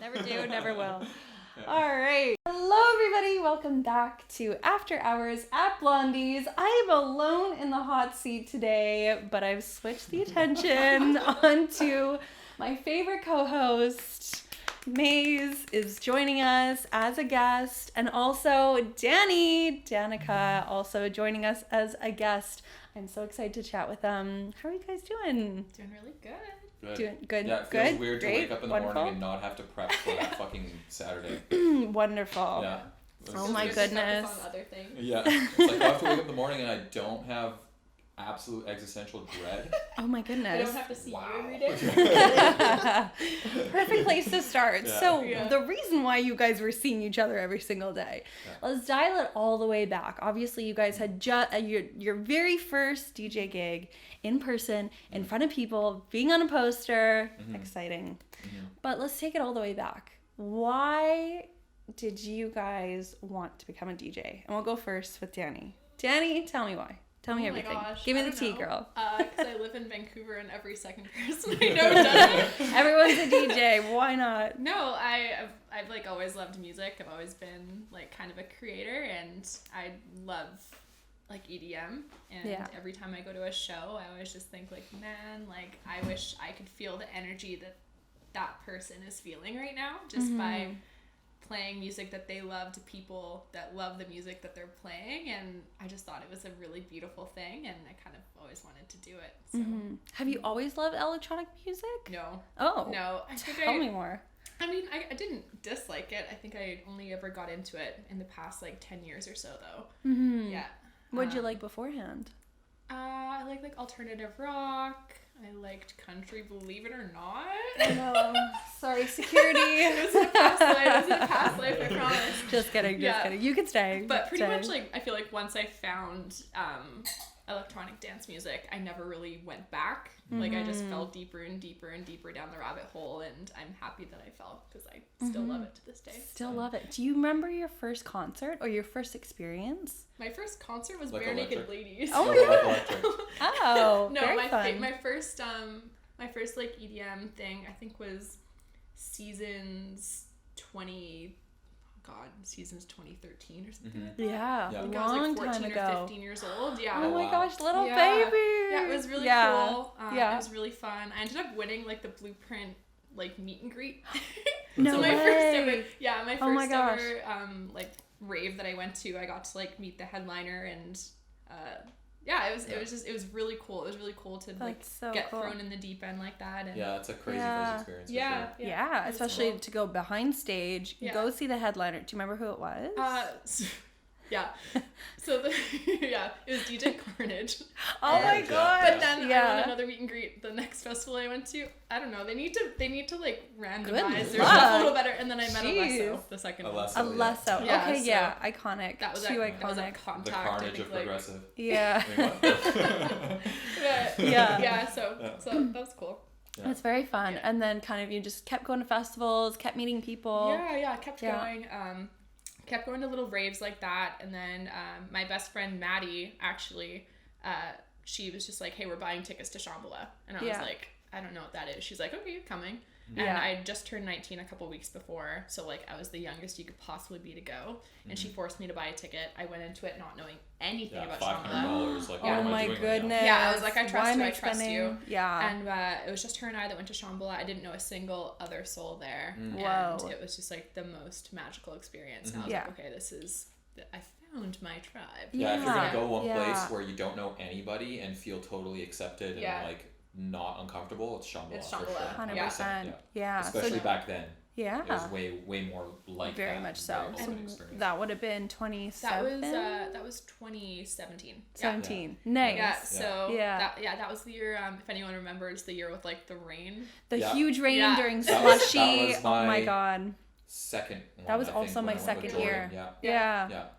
Never do, never will. All right. Hello, everybody. Welcome back to After Hours at Blondie's. I am alone in the hot seat today, but I've switched the attention onto my favorite co-host. Maze is joining us as a guest, and also Danika, also joining us as a guest. I'm so excited to chat with them. How are you guys doing? Doing really good. Doing good. Yeah, it feels weird to wake up in the morning and not have to prep for that fucking Saturday. Wonderful. Yeah. Oh my goodness. On other things. Yeah. It's like I have to wake up in the morning and I don't have absolute existential dread. Oh my goodness. I don't have to see you every day. Perfect place to start. Yeah. So Yeah. the reason why you guys were seeing each other every single day, let's dial it all the way back. Obviously you guys had your very first DJ gig in person, in front of people, being on a poster. Exciting. But let's take it all the way back. Why did you guys want to become a DJ? And we'll go first with Dani. Dani, tell me why. Tell me everything. Gosh, Give me the tea, girl. Because I live in Vancouver and every second person I know does it. Everyone's a DJ. Why not? No, I've like always loved music. I've always been like kind of a creator, and I love like EDM. And every time I go to a show, I always just think like, man, like I wish I could feel the energy that person is feeling right now just by playing music that they love to people that love the music that they're playing, and I just thought it was a really beautiful thing, and I kind of always wanted to do it. So. Have you always loved electronic music? No. Oh. No. Tell me more. I mean, I didn't dislike it. I think I only ever got into it in the past like 10 years or so though. Yeah. What'd you like beforehand? I like alternative rock. I liked country, believe it or not. No. Sorry, security. It was in a past life, I promise. Just kidding. You can stay. But pretty much like I feel like once I found electronic dance music, I never really went back. Like I just fell deeper and deeper and deeper down the rabbit hole, and I'm happy that I fell because I still love it to this day. Still love it. Do you remember your first concert or your first experience? My first concert was Like Bare electric. Naked Ladies. Oh my god. Oh, no, very fun. my first like EDM thing I think was Seasons 2013 or something like that. Yeah, I think long I was like 14 time or ago. 15 years old. Yeah. Oh my gosh, little Yeah. baby. Yeah, it was really cool. It was really fun. I ended up winning like the Blueprint like meet and greet. No so my way. first ever like rave that I went to, I got to like meet the headliner, and it was really cool. It was really cool to like get thrown in the deep end like that. And yeah, it's a crazy first experience. Yeah, especially to go behind stage, go see the headliner. Do you remember who it was? So it was DJ Carnage. Oh my god! But then I won another meet and greet the next festival I went to. I don't know. They need to like randomize their stuff a little better. And then I met Alesso, the second one. Alesso. Yeah, okay, so yeah, iconic. That was Too iconic. iconic. That was contact. The carnage of progressive. Yeah. Yeah. So that was cool. Yeah. It's very fun. Yeah. And then kind of you just kept going to festivals, kept meeting people. Yeah. Kept going. Kept going to little raves like that, and then my best friend Maddie actually, she was just like, "Hey, we're buying tickets to Shambhala," and I was like, "I don't know what that is." She's like, "Okay, you're coming," and I just turned 19 a couple weeks before, so like I was the youngest you could possibly be to go, and she forced me to buy a ticket. I went into it not knowing anything about Shambhala. $500. Like, oh my goodness! Yeah, I was like, I trust you. Yeah, and it was just her and I that went to Shambhala. I didn't know a single other soul there, and it was just like the most magical experience. And I was like, okay, I found my tribe. Yeah, if you're gonna go one place where you don't know anybody and feel totally accepted and like not uncomfortable, it's Shambhala. It's Shambhala. 100%. Yeah. Especially back then. Yeah. It was way more like very that. much so. And that would have been 27. That was 2017. 17. Nice. Yeah. So that was the year. If anyone remembers the year with like the rain. The huge rain during that was slushy. Oh my god. Second one. That was also my second year. Yeah.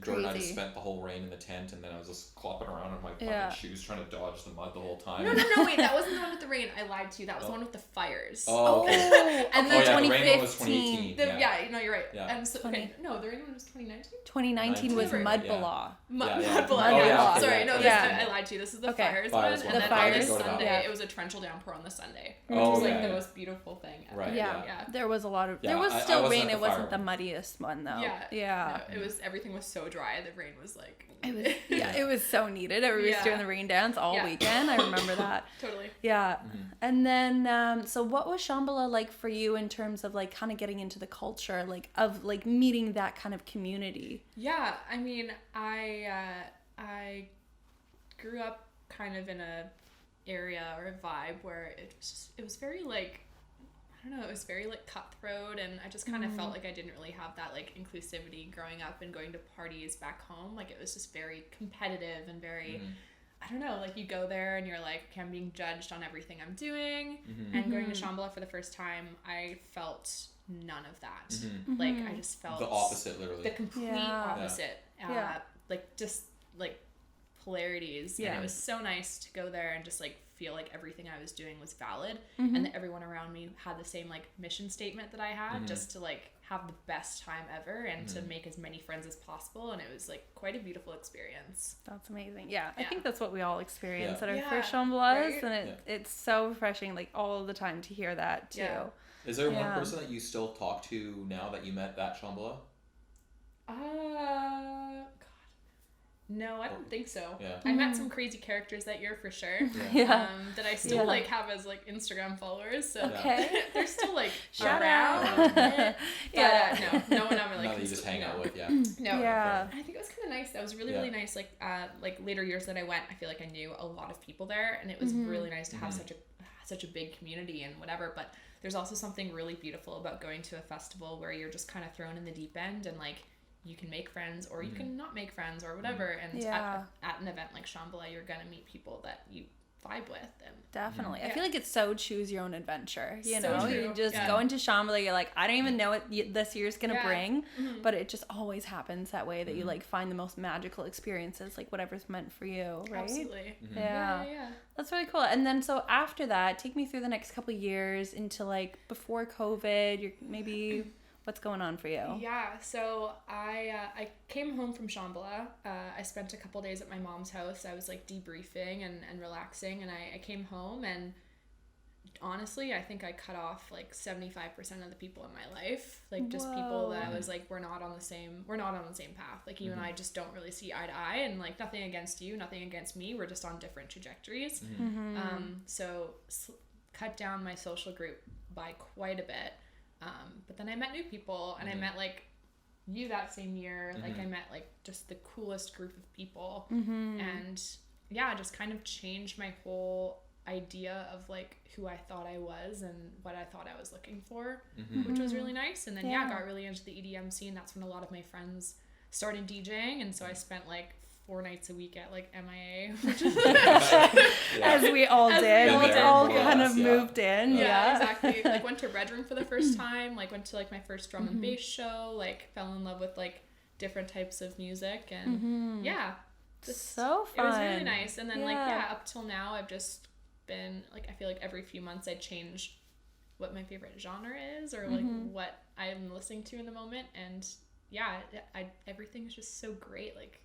Jordan and I just spent the whole rain in the tent, and then I was just clopping around in my fucking shoes trying to dodge the mud the whole time. No, wait, that wasn't the one with the rain. I lied to you. That was the one with the fires. Oh, okay. And then rain one was 2018. You're right. Yeah. And so, okay, no, the rain one was 2019. 2019 was Mudbalaw. Mudbalaw. Sorry, no, I lied to you. This is the fires one. And then on the Sunday, it was a torrential downpour on the Sunday, which was like the most beautiful thing ever. Right. Yeah. There was a lot of. There was still rain. It wasn't the muddiest one though. Yeah. No, it was. Everything was so dry. The rain was like. It was. It was so needed. Everybody was doing the rain dance all weekend. I remember that. Totally. Yeah. And then, so what was Shambhala like for you in terms of like kind of getting into the culture, like of like meeting that kind of community? Yeah, I mean, I grew up kind of in a area or a vibe where it was very like, I don't know, it was very like cutthroat, and I just kind of felt like I didn't really have that like inclusivity growing up and going to parties back home. Like it was just very competitive and very, I don't know, like you go there and you're like, okay, I'm being judged on everything I'm doing. And going to Shambhala for the first time, I felt none of that. Like I just felt the opposite, literally. The complete opposite. Like just like polarities. And it was so nice to go there and just like feel like everything I was doing was valid, and that everyone around me had the same like mission statement that I had, just to like have the best time ever and to make as many friends as possible. And it was like quite a beautiful experience. That's amazing. I think that's what we all experience at our first Shambhalas, and it's so refreshing like all the time to hear that too. Is there one person that you still talk to now that you met that Shambhala? No, I don't think so. Yeah. I met some crazy characters that year for sure. That I still like have as like Instagram followers. So they're still like shout around. out. No one ever like. No, that you just hang out with. No. I think it was kind of nice. That was really nice. Like later years that I went, I feel like I knew a lot of people there, and it was really nice to have such a big community and whatever. But there's also something really beautiful about going to a festival where you're just kind of thrown in the deep end, and like you can make friends or you can not make friends or whatever. And at an event like Shambhala, you're gonna meet people that you vibe with. And definitely. I feel like it's so choose your own adventure, you know. True. You just go into Shambhala, you're like, I don't even know what this year's gonna bring, but it just always happens that way, that you like find the most magical experiences, like whatever's meant for you, right? Absolutely. Yeah. That's really cool. And then so after that, take me through the next couple of years into like before COVID, you're maybe what's going on for you? Yeah, so I came home from Shambhala. I spent a couple days at my mom's house. I was like debriefing and relaxing, and I came home, and honestly, I think I cut off like 75% of the people in my life. Like just people that I was like, we're not on the same path. Like you and I just don't really see eye to eye, and like nothing against you, nothing against me. We're just on different trajectories. So cut down my social group by quite a bit. But then I met new people, and I met like you that same year. Like I met like just the coolest group of people, and just kind of changed my whole idea of like who I thought I was and what I thought I was looking for, which was really nice. And then got really into the EDM scene. That's when a lot of my friends started DJing, and so I spent like 4 nights a week at like MIA, which is as we all did. We all kind of moved in. Exactly. Like went to Red Room for the first time, like went to like my first drum and bass show, like fell in love with like different types of music, and so fun. It was really nice. And then up till now I've just been like, I feel like every few months I change what my favorite genre is, or like what I'm listening to in the moment, and everything is just so great. Like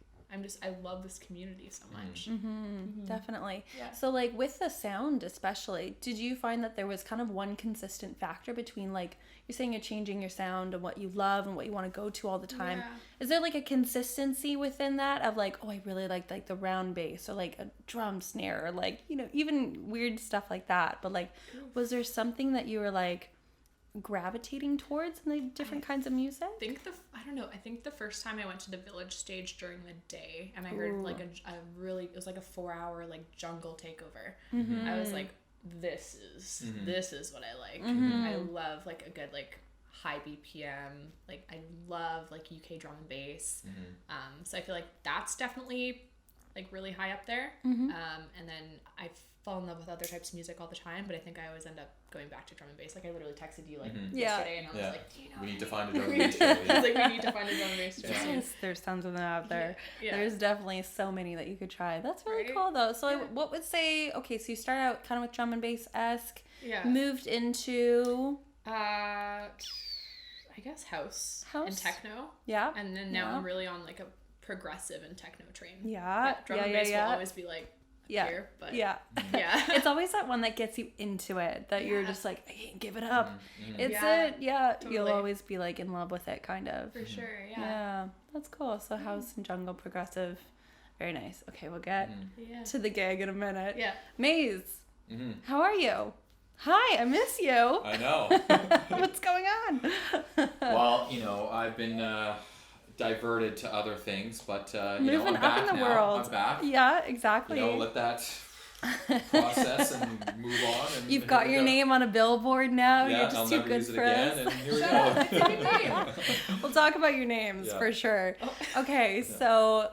I love this community so much. Definitely. So like with the sound especially, did you find that there was kind of one consistent factor between like, you're saying you're changing your sound and what you love and what you want to go to all the time? Is there like a consistency within that of like, oh, I really like the round bass, or like a drum snare, or like, you know, even weird stuff like that? But like, was there something that you were like gravitating towards in the different kinds of music? I think the first time I went to the Village stage during the day, and I heard like it was like a 4-hour like jungle takeover. I was like, this is what I like. I love like a good like high BPM, like I love like UK drum and bass. So I feel like that's definitely like really high up there. And then I fall in love with other types of music all the time, but I think I always end up going back to drum and bass. Like I literally texted you like yesterday, and I was like, do you know we need to find a drum and bass show. I was like, we need to find a drum and bass show. Yes, there's tons of them out there. There's definitely so many that you could try. That's really cool though. So what would say, okay, so you started out kind of with drum and bass-esque, moved into guess house House. and techno. Yeah. And then now I'm really on like a progressive and techno train. Yeah. Drum and bass will always be like here, but yeah. It's always that one that gets you into it, that you're just like, I can't give it up. It's totally. You'll always be like in love with it, kind of. For sure, Yeah, that's cool. So house and jungle, progressive, very nice. Okay, we'll get to the gig in a minute. Yeah. Maze, how are you? Hi, I miss you. I know. What's going on? Well, I've been diverted to other things, but moving I'm back up in the now. world. I'm back. Yeah, exactly. Let that process and move on. And you've got your name on a billboard now. Yeah, you're just too good for us. And here we go. We'll talk about your names for sure. Okay, so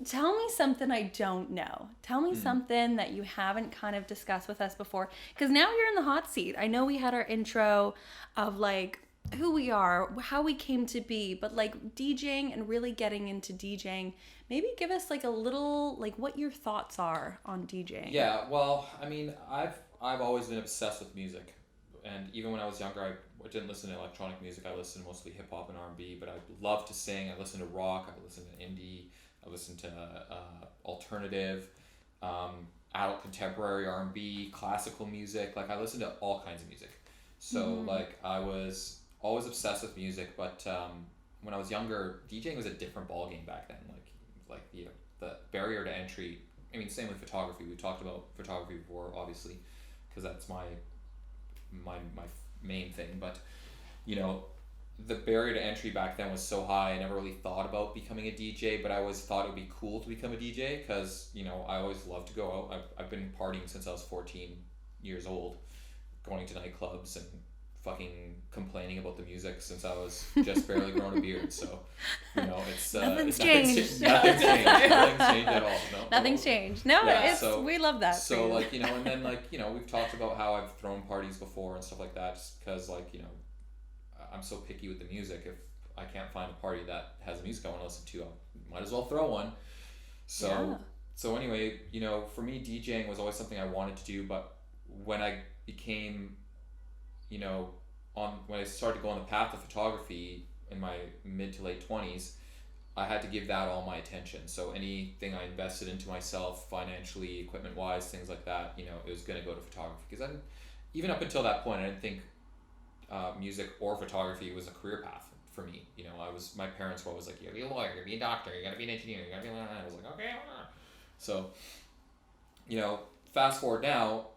tell me something I don't know. Tell me something that you haven't kind of discussed with us before, because now you're in the hot seat. I know we had our intro of like who we are, how we came to be, but like DJing and really getting into DJing, maybe give us like a little, like what your thoughts are on DJing. Yeah, well, I mean, I've always been obsessed with music, and even when I was younger, I didn't listen to electronic music. I listened mostly hip hop and R&B, but I love to sing. I listened to rock. I listened to indie. I listened to alternative, adult contemporary R&B, classical music. Like I listened to all kinds of music. So like I was always obsessed with music, but when I was younger, DJing was a different ballgame back then. Like the barrier to entry. I mean, same with photography. We talked about photography before, obviously, because that's my main thing. But the barrier to entry back then was so high. I never really thought about becoming a DJ, but I always thought it would be cool to become a DJ because I always loved to go out. I've been partying since I was 14 years old, going to nightclubs and fucking complaining about the music since I was just barely growing a beard. So it's nothing's changed. Nothing's changed at all. No, nothing's changed. No, we love that. So like and then like we've talked about how I've thrown parties before and stuff like that, just because like I'm so picky with the music. If I can't find a party that has music I want to listen to, I might as well throw one. So anyway, for me, DJing was always something I wanted to do, but when I became when I started to go on the path of photography in my mid to late 20s, I had to give that all my attention. So anything I invested into myself financially, equipment wise, things like that, it was going to go to photography, because even up until that point, I didn't think music or photography was a career path for me. My parents were always like, you gotta be a lawyer, you gotta be a doctor, you gotta be an engineer, you gotta be I was like, okay. So fast forward now,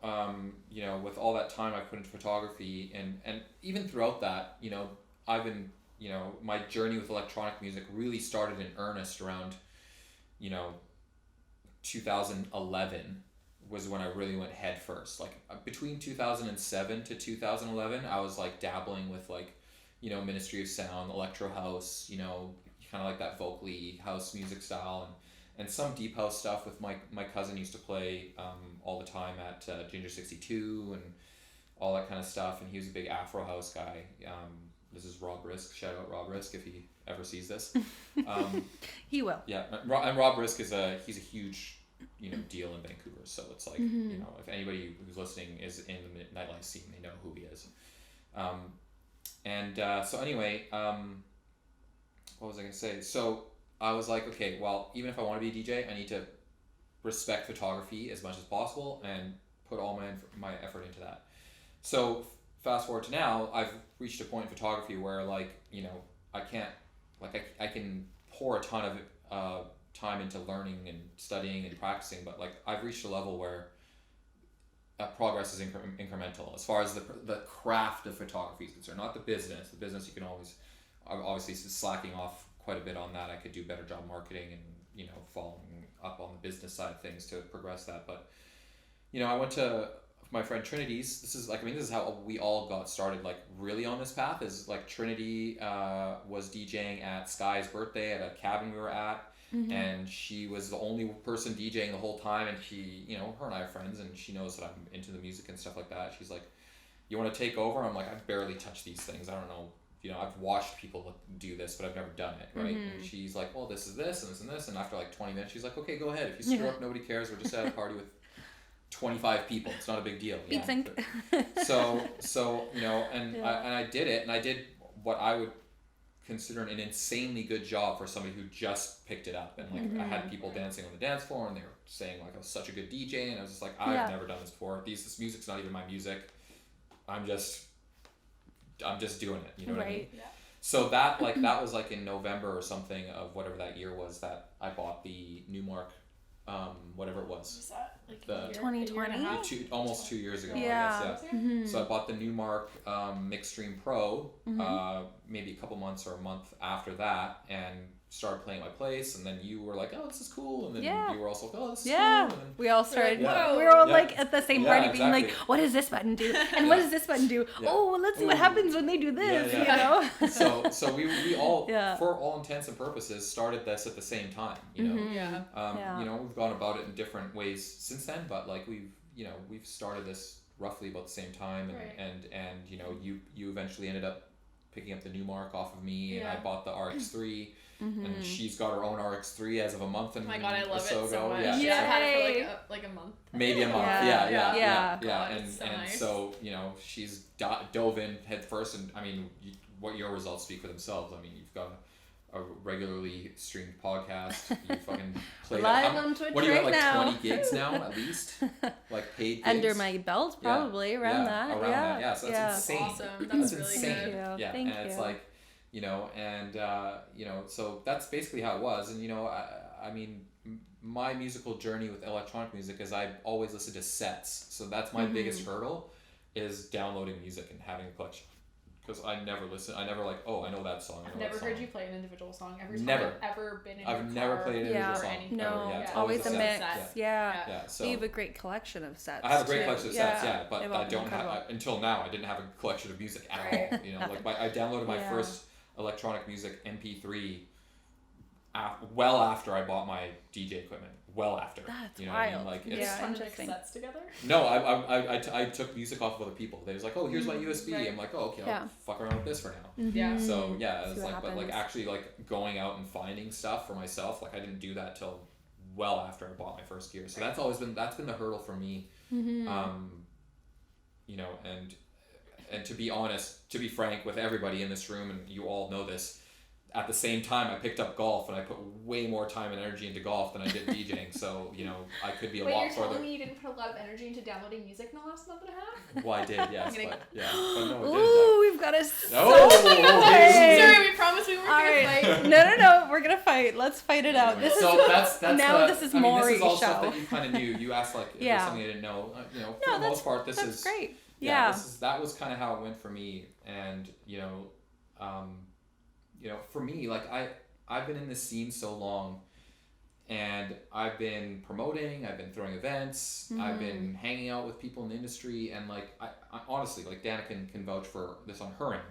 with all that time I put into photography, and even throughout that, I've been, my journey with electronic music really started in earnest around, 2011 was when I really went head first. Like between 2007 to 2011, I was like dabbling with like, Ministry of Sound, electro house, kind of like that vocally house music style, and some deep house stuff with my cousin used to play all the time at Ginger 62 and all that kind of stuff, and he was a big Afro house guy. This is Rob Risk. Shout out Rob Risk if he ever sees this. He will. Yeah, and Rob Risk he's a huge deal in Vancouver, so it's like if anybody who's listening is in the nightlife scene, they know who he is. So anyway, what was I gonna say? So I was like, okay, well, even if I want to be a DJ, I need to respect photography as much as possible and put all my effort into that. So fast forward to now, I've reached a point in photography where like, I can't, like I can pour a ton of time into learning and studying and practicing, but like I've reached a level where progress is incremental as far as the craft of photography is concerned, not the business. The business you can always, obviously slacking off quite a bit on that. I could do better job marketing and following up on the business side of things to progress that. But I went to my friend Trinity's. This is how we all got started like really on this path. Is like Trinity was DJing at Sky's birthday at a cabin we were at. And she was the only person DJing the whole time, and she, her and I are friends, and she knows that I'm into the music and stuff like that. She's like, you want to take over? I'm like, I barely touch these things. I don't know. I've watched people do this, but I've never done it, right? And she's like, well, this is this and this and this. And after like 20 minutes, she's like, okay, go ahead. If you screw up, nobody cares. We're just at a party with 25 people. It's not a big deal. So and I did it, and I did what I would consider an insanely good job for somebody who just picked it up. And like I had people dancing on the dance floor and they were saying like I was such a good DJ, and I was just like, I've never done this before. This music's not even my music. I'm just doing it. You know what I mean? Yeah. So that was like in November or something of whatever that year was that I bought the Newmark, whatever it was. Was that like the 2020? Almost 2 years ago. Yeah. I guess, yeah. So I bought the Newmark Mixstream Pro maybe a couple months or a month after that, and started playing at my place, and then you were like, oh, this is cool, and then you were also like, oh, this is cool. And then we all started, we Yeah. were all like at the same party being exactly. like, what does this button do? And what does this button do? Oh, well, let's see what happens when they do this, you know? So we all, for all intents and purposes, started this at the same time, you know? You know, we've gone about it in different ways since then, but like we've started this roughly about the same time, and you know, you eventually ended up picking up the Newmark off of me, and I bought the RX3, and she's got her own RX3 as of a month and oh my god, I love it so so ago. much. Yeah, Yeah, I had it for like a month. maybe a month. Yeah. God, And it's so and nice. so you know, she's dove in head first, and I mean, what your results speak for themselves. I mean, you've got a regularly streamed podcast. You fucking play Live on Twitch what do you right have, like now. 20 gigs now at least, like paid gigs? Under my belt, probably around that. Around that, yeah. So that's insane. Awesome. That's really insane. good. Yeah, Thank and it's like, you know, and you know, so that's basically how it was. And you know, I mean, my musical journey with electronic music is I always listen to sets. So that's my biggest hurdle, is downloading music and having a collection. Because I never listen. I never like, oh, I know that song. I've never heard you play an individual song. Every time Never. I've ever been in I've your never car played an individual song. anything. No, ever. Yeah, it's always a set. mix. Set. Yeah. So You have a great collection of sets. I have a great too. collection of sets, but They've I all been don't have incredible. until now. I didn't have a collection of music at all. You know, like I downloaded my first electronic music MP3 well after I bought my DJ equipment. Well after. That's you know wild. What I mean? Like It's it's fun to mix interesting. sets together. no, I took music off of other people. They was like, oh, here's my USB. Right. I'm like, oh, okay, I'll fuck around with this for now. Yeah. So yeah, it was See what like, but like happens. actually like going out and finding stuff for myself, like I didn't do that till well after I bought my first gear. So that's been the hurdle for me. You know, and to be honest, to be frank with everybody in this room, and you all know this, at the same time I picked up golf, and I put way more time and energy into golf than I did DJing. So you know, I could be a Wait, lot you're further. telling me you didn't put a lot of energy into downloading music in the last month and a half? Well, I did, yes, I'm but yeah, but no, I didn't. Ooh, we've got a Sorry, we promised we weren't All gonna right. fight. No, we're gonna fight. Let's fight it out. This So is that's now the, this is I mean, Maury's this is all show. stuff that you kind of knew. You asked like if there's something I didn't know. You know, for the most part, this that's is great. Yeah, that was kind of how it went for me, and you know, for me, like I've been in this scene so long, and I've been promoting, I've been throwing events, I've been hanging out with people in the industry, and like I honestly, like Danika can vouch for this on her end.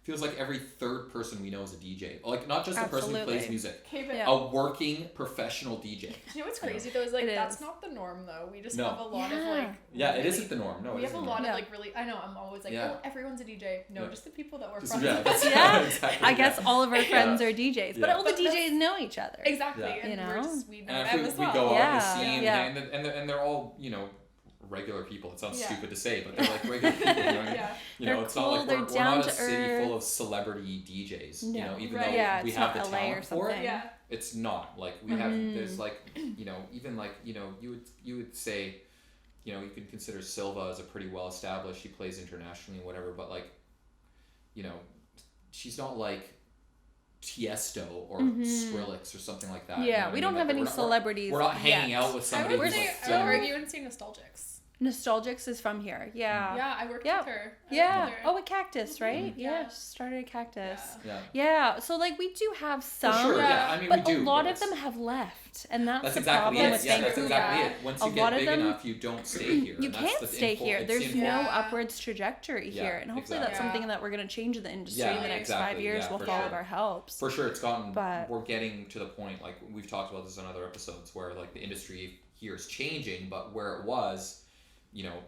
Feels like every third person we know is a DJ. Like not just the person who plays music. Okay, but A working professional DJ. you know what's crazy though is like It that's is. not the norm though. We just No. have a lot of like Yeah, it really- isn't the norm. No, we it have isn't a the lot norm. of like really. I know I'm always like, Yeah. oh, everyone's a DJ. No, Yeah. just the people that we're Just- friends yeah, with. that's- Yeah. exactly. I guess all of our friends are DJs, but Yeah. all the But that's- DJs know each other. Exactly, Yeah. and You we're know? just we know And them if as we well. go out in the Yeah. scene, Yeah. and they're all, you know, regular people. It sounds Yeah. stupid to say, but they're like regular people. You know, what I mean? Yeah. You know, They're it's cool, not like they're we're down not a to city earth. full of celebrity DJs. You No. know, even Right. though Yeah, we it's have not the LA or talent for it, something. Yeah. it's not. Like we have. There's like, you know, even like, you know, you would say, you know, you could consider Silva as a pretty well established. She plays internationally and whatever, but like, you know, she's not like Tiesto or Skrillex or something like that. you know Yeah, what we I don't mean? have Like, any we're not- celebrities. We're not hanging yet. out with I somebody would who's say like I would doing- argue and say Nostalgics. Nostalgics is from here. Yeah. Yeah, I worked Yeah. with her. I Yeah. worked with her. Oh, a Cactus, right? Yeah. Yeah. She started a Cactus. Yeah. Yeah. Yeah. So like we do have For some, sure, Yeah. yeah. I mean, but we do. a lot but of them have left, and that's That's the exactly problem it. with Yeah, that's Vancouver. exactly it. Once A you lot get of big them- enough, you don't stay here. You and that's can't the stay here. it's There's the no Yeah. upwards trajectory Yeah, here, and hopefully that's exactly. something that we're going to change in the industry Yeah, in the next exactly. 5 years Yeah, with for all sure. of our helps. For sure, it's gotten. But- we're getting to the point, like we've talked about this in other episodes, where like the industry here is changing, but where it was, you know,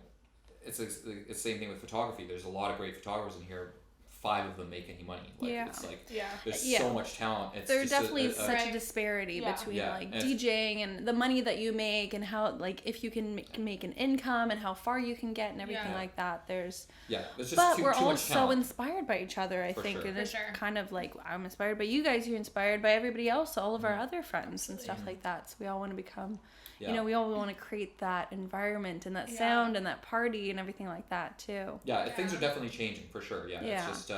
it's the same thing with photography. There's a lot of great photographers in here 5 of them make any money. Like it's like there's so much talent. It's there's just definitely such a disparity between like DJing and the money that you make and how like if you can make an income and how far you can get and everything like that. There's just but too we're all much so talent. inspired by each other. I think and it's sure. kind of like I'm inspired by you guys. You're inspired by everybody else, all of our other friends and stuff like that. So we all want to become. You know, we all want to create that environment and that sound and that party and everything like that too. Yeah, things are definitely changing for sure. Yeah, it's just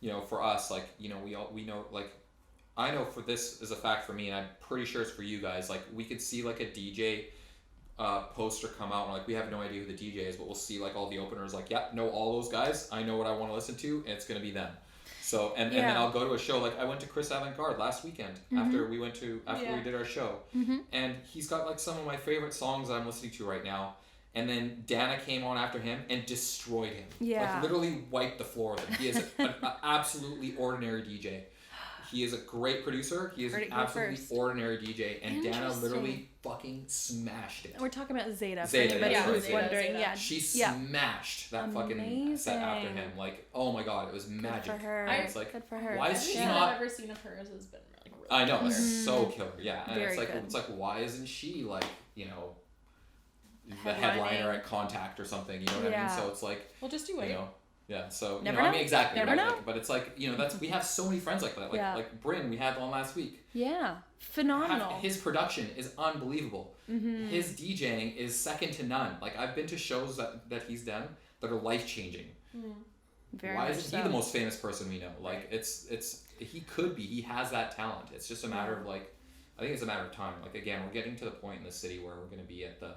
you know, for us, like, you know, we know, like, I know for this is a fact for me, and I'm pretty sure it's for you guys. Like, we could see like a DJ poster come out, and like we have no idea who the DJ is, but we'll see like all the openers. Like, know all those guys. I know what I want to listen to, and it's gonna be them. So and then I'll go to a show. Like I went to Chris Avant-Garde last weekend after we did our show, and he's got like some of my favorite songs that I'm listening to right now. And then Dana came on after him and destroyed him. Yeah, like literally wiped the floor with him. He is an absolutely ordinary DJ. He is a great producer. He is an absolutely ordinary DJ, and Dana literally fucking smashed it. We're talking about Zyden. For anybody who's wondering, she smashed that fucking set after him. Like, oh my god, it was magic. Good for her. It's like, good for her. Why is she Everything not? I've ever seen of hers has been really great. I know, it's so killer. Yeah, and Very it's like, why isn't she like, you know, the headliner at Contact or something? You know what I mean? So it's like, well, just do it. You know. Yeah, so Never know. know. I mean exactly. Never right? know. Like, but it's like, you know, that's we have so many friends like that. Like Bryn, we had one last week. Yeah, phenomenal. His production is unbelievable. His DJing is second to none. Like I've been to shows that he's done that are life changing. Why isn't he the most famous person we know? Like it's he could be. He has that talent. It's just a matter of like, I think it's a matter of time. Like again, we're getting to the point in the city where we're going to be at the.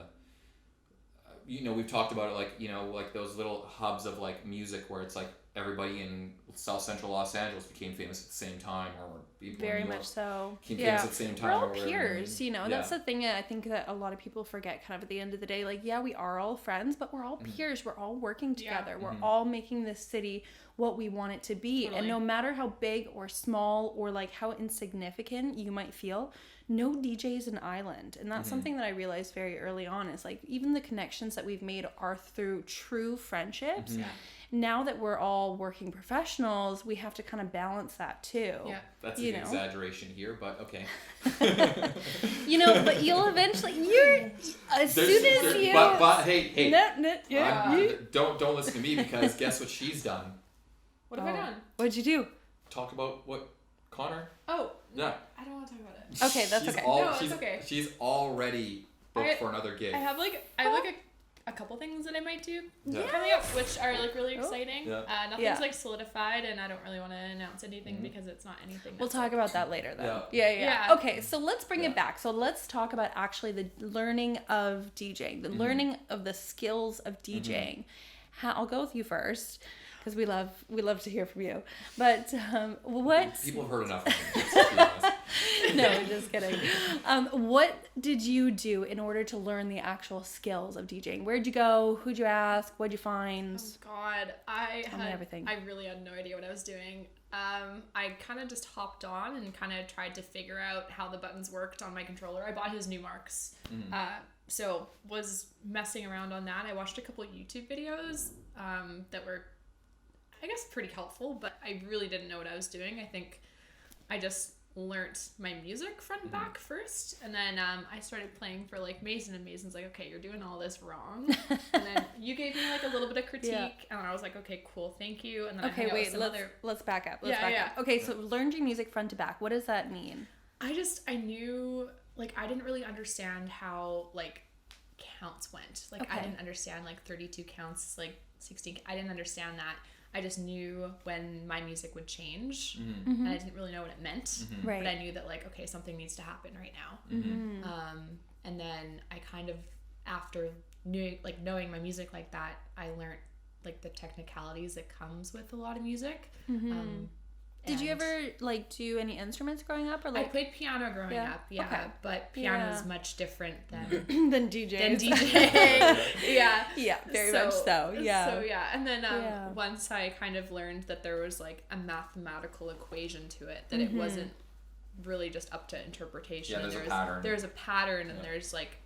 You know, we've talked about it, like, you know, like those little hubs of like music where it's like everybody in South Central Los Angeles became famous at the same time, or people very in New York much so. became famous at the same time. We're all peers, you know. That's the thing I think that a lot of people forget. Kind of at the end of the day, like we are all friends, but we're all peers. We're all working together. We're all making this city what we want it to be, and no matter how big or small or like how insignificant you might feel. No DJ is an island, and that's something that I realized very early on is like even the connections that we've made are through true friendships. Now that we're all working professionals, we have to kind of balance that too. Yeah, that's an exaggeration here, but okay. You know, but you'll eventually But hey, don't listen to me because guess what she's done? What have I done? What'd you do? Talk about what Connor? Oh. Yeah. I don't want to talk about it. Okay, that's okay. It's okay. She's already booked for another gig. I have a couple things that I might do coming up, which are like really exciting. Nothing's like solidified, and I don't really want to announce anything because it's not anything. We'll talk about that later then. Yeah. Okay, so let's bring it back. So let's talk about actually the learning of DJing, the learning of the skills of DJing. I'll go with you first. Because we love to hear from you, but what people have heard enough of me. No, just kidding. What did you do in order to learn the actual skills of DJing? Where'd you go? Who'd you ask? What'd you find? Oh God, Tell me everything. I really had no idea what I was doing. I kind of just hopped on and kind of tried to figure out how the buttons worked on my controller. I bought his new marks, so was messing around on that. I watched a couple of YouTube videos that were, I guess, pretty helpful, but I really didn't know what I was doing. I think I just learnt my music front and back first, and then I started playing for like Mazen, and Mazen's like, okay, you're doing all this wrong. And then you gave me like a little bit of critique, and I was like, okay, cool, thank you. And then let's back up. Let's back up. Okay, so learned your music front to back. What does that mean? I knew, like, I didn't really understand how like counts went. Like I didn't understand like 32 counts, like 16. I didn't understand that. I just knew when my music would change, and I didn't really know what it meant. Right. But I knew that like, okay, something needs to happen right now. And then I kind of, after knowing my music like that, I learned like the technicalities that comes with a lot of music. Did you ever like do any instruments growing up, or like? I played piano growing up, but piano is much different than than DJing. Very much so. And then once I kind of learned that there was like a mathematical equation to it, that it wasn't really just up to interpretation. Yeah, there's a pattern. There's a pattern, and there's like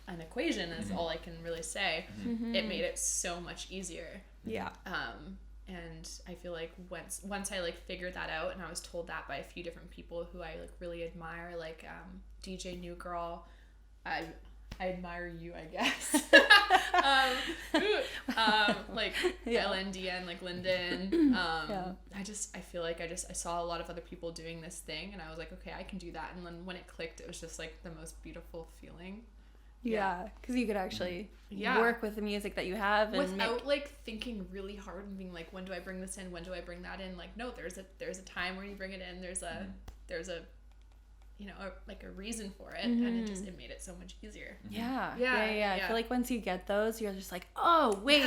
an equation is all I can really say. It made it so much easier. And I feel like once I like figured that out, and I was told that by a few different people who I like really admire, like DJ New Girl, I admire you, I guess. Like LNDN, like Lyndon. I feel like I saw a lot of other people doing this thing, and I was like, okay, I can do that. And then when it clicked, it was just like the most beautiful feeling. Yeah, because you could actually work with the music that you have and without like thinking really hard and being like, when do I bring this in? When do I bring that in? Like, no, there's a time where you bring it in. There's a you know, like a reason for it, and it made it so much easier. Yeah. I feel like once you get those, you're just like, oh wait,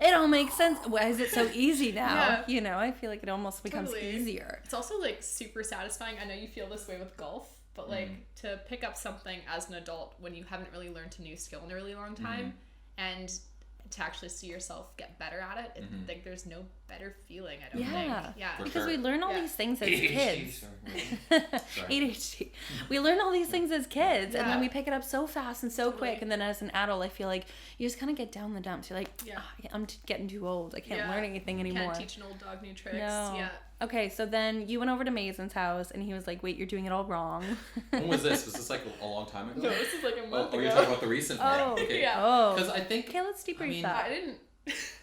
it all makes sense. Why is it so easy now? You know, I feel like it almost becomes easier. It's also like super satisfying. I know you feel this way with golf, but like to pick up something as an adult when you haven't really learned a new skill in a really long time, and to actually see yourself get better at it, like there's no better feeling, I don't think. Yeah, because we learn all these things as kids. ADHD. We learn all these things as kids, and then we pick it up so fast and so quick, and then as an adult, I feel like you just kind of get down the dumps. You're like, I'm getting too old. I can't learn anything anymore. Can't teach an old dog new tricks. No. Yeah. Okay, so then you went over to Mazen's house, and he was like, wait, you're doing it all wrong. When was this? Was this like a long time ago? No, this is like a month ago. Oh, you're talking about the recent one. Okay. Yeah. Oh. Because I think... Okay, let's debrief that. I didn't...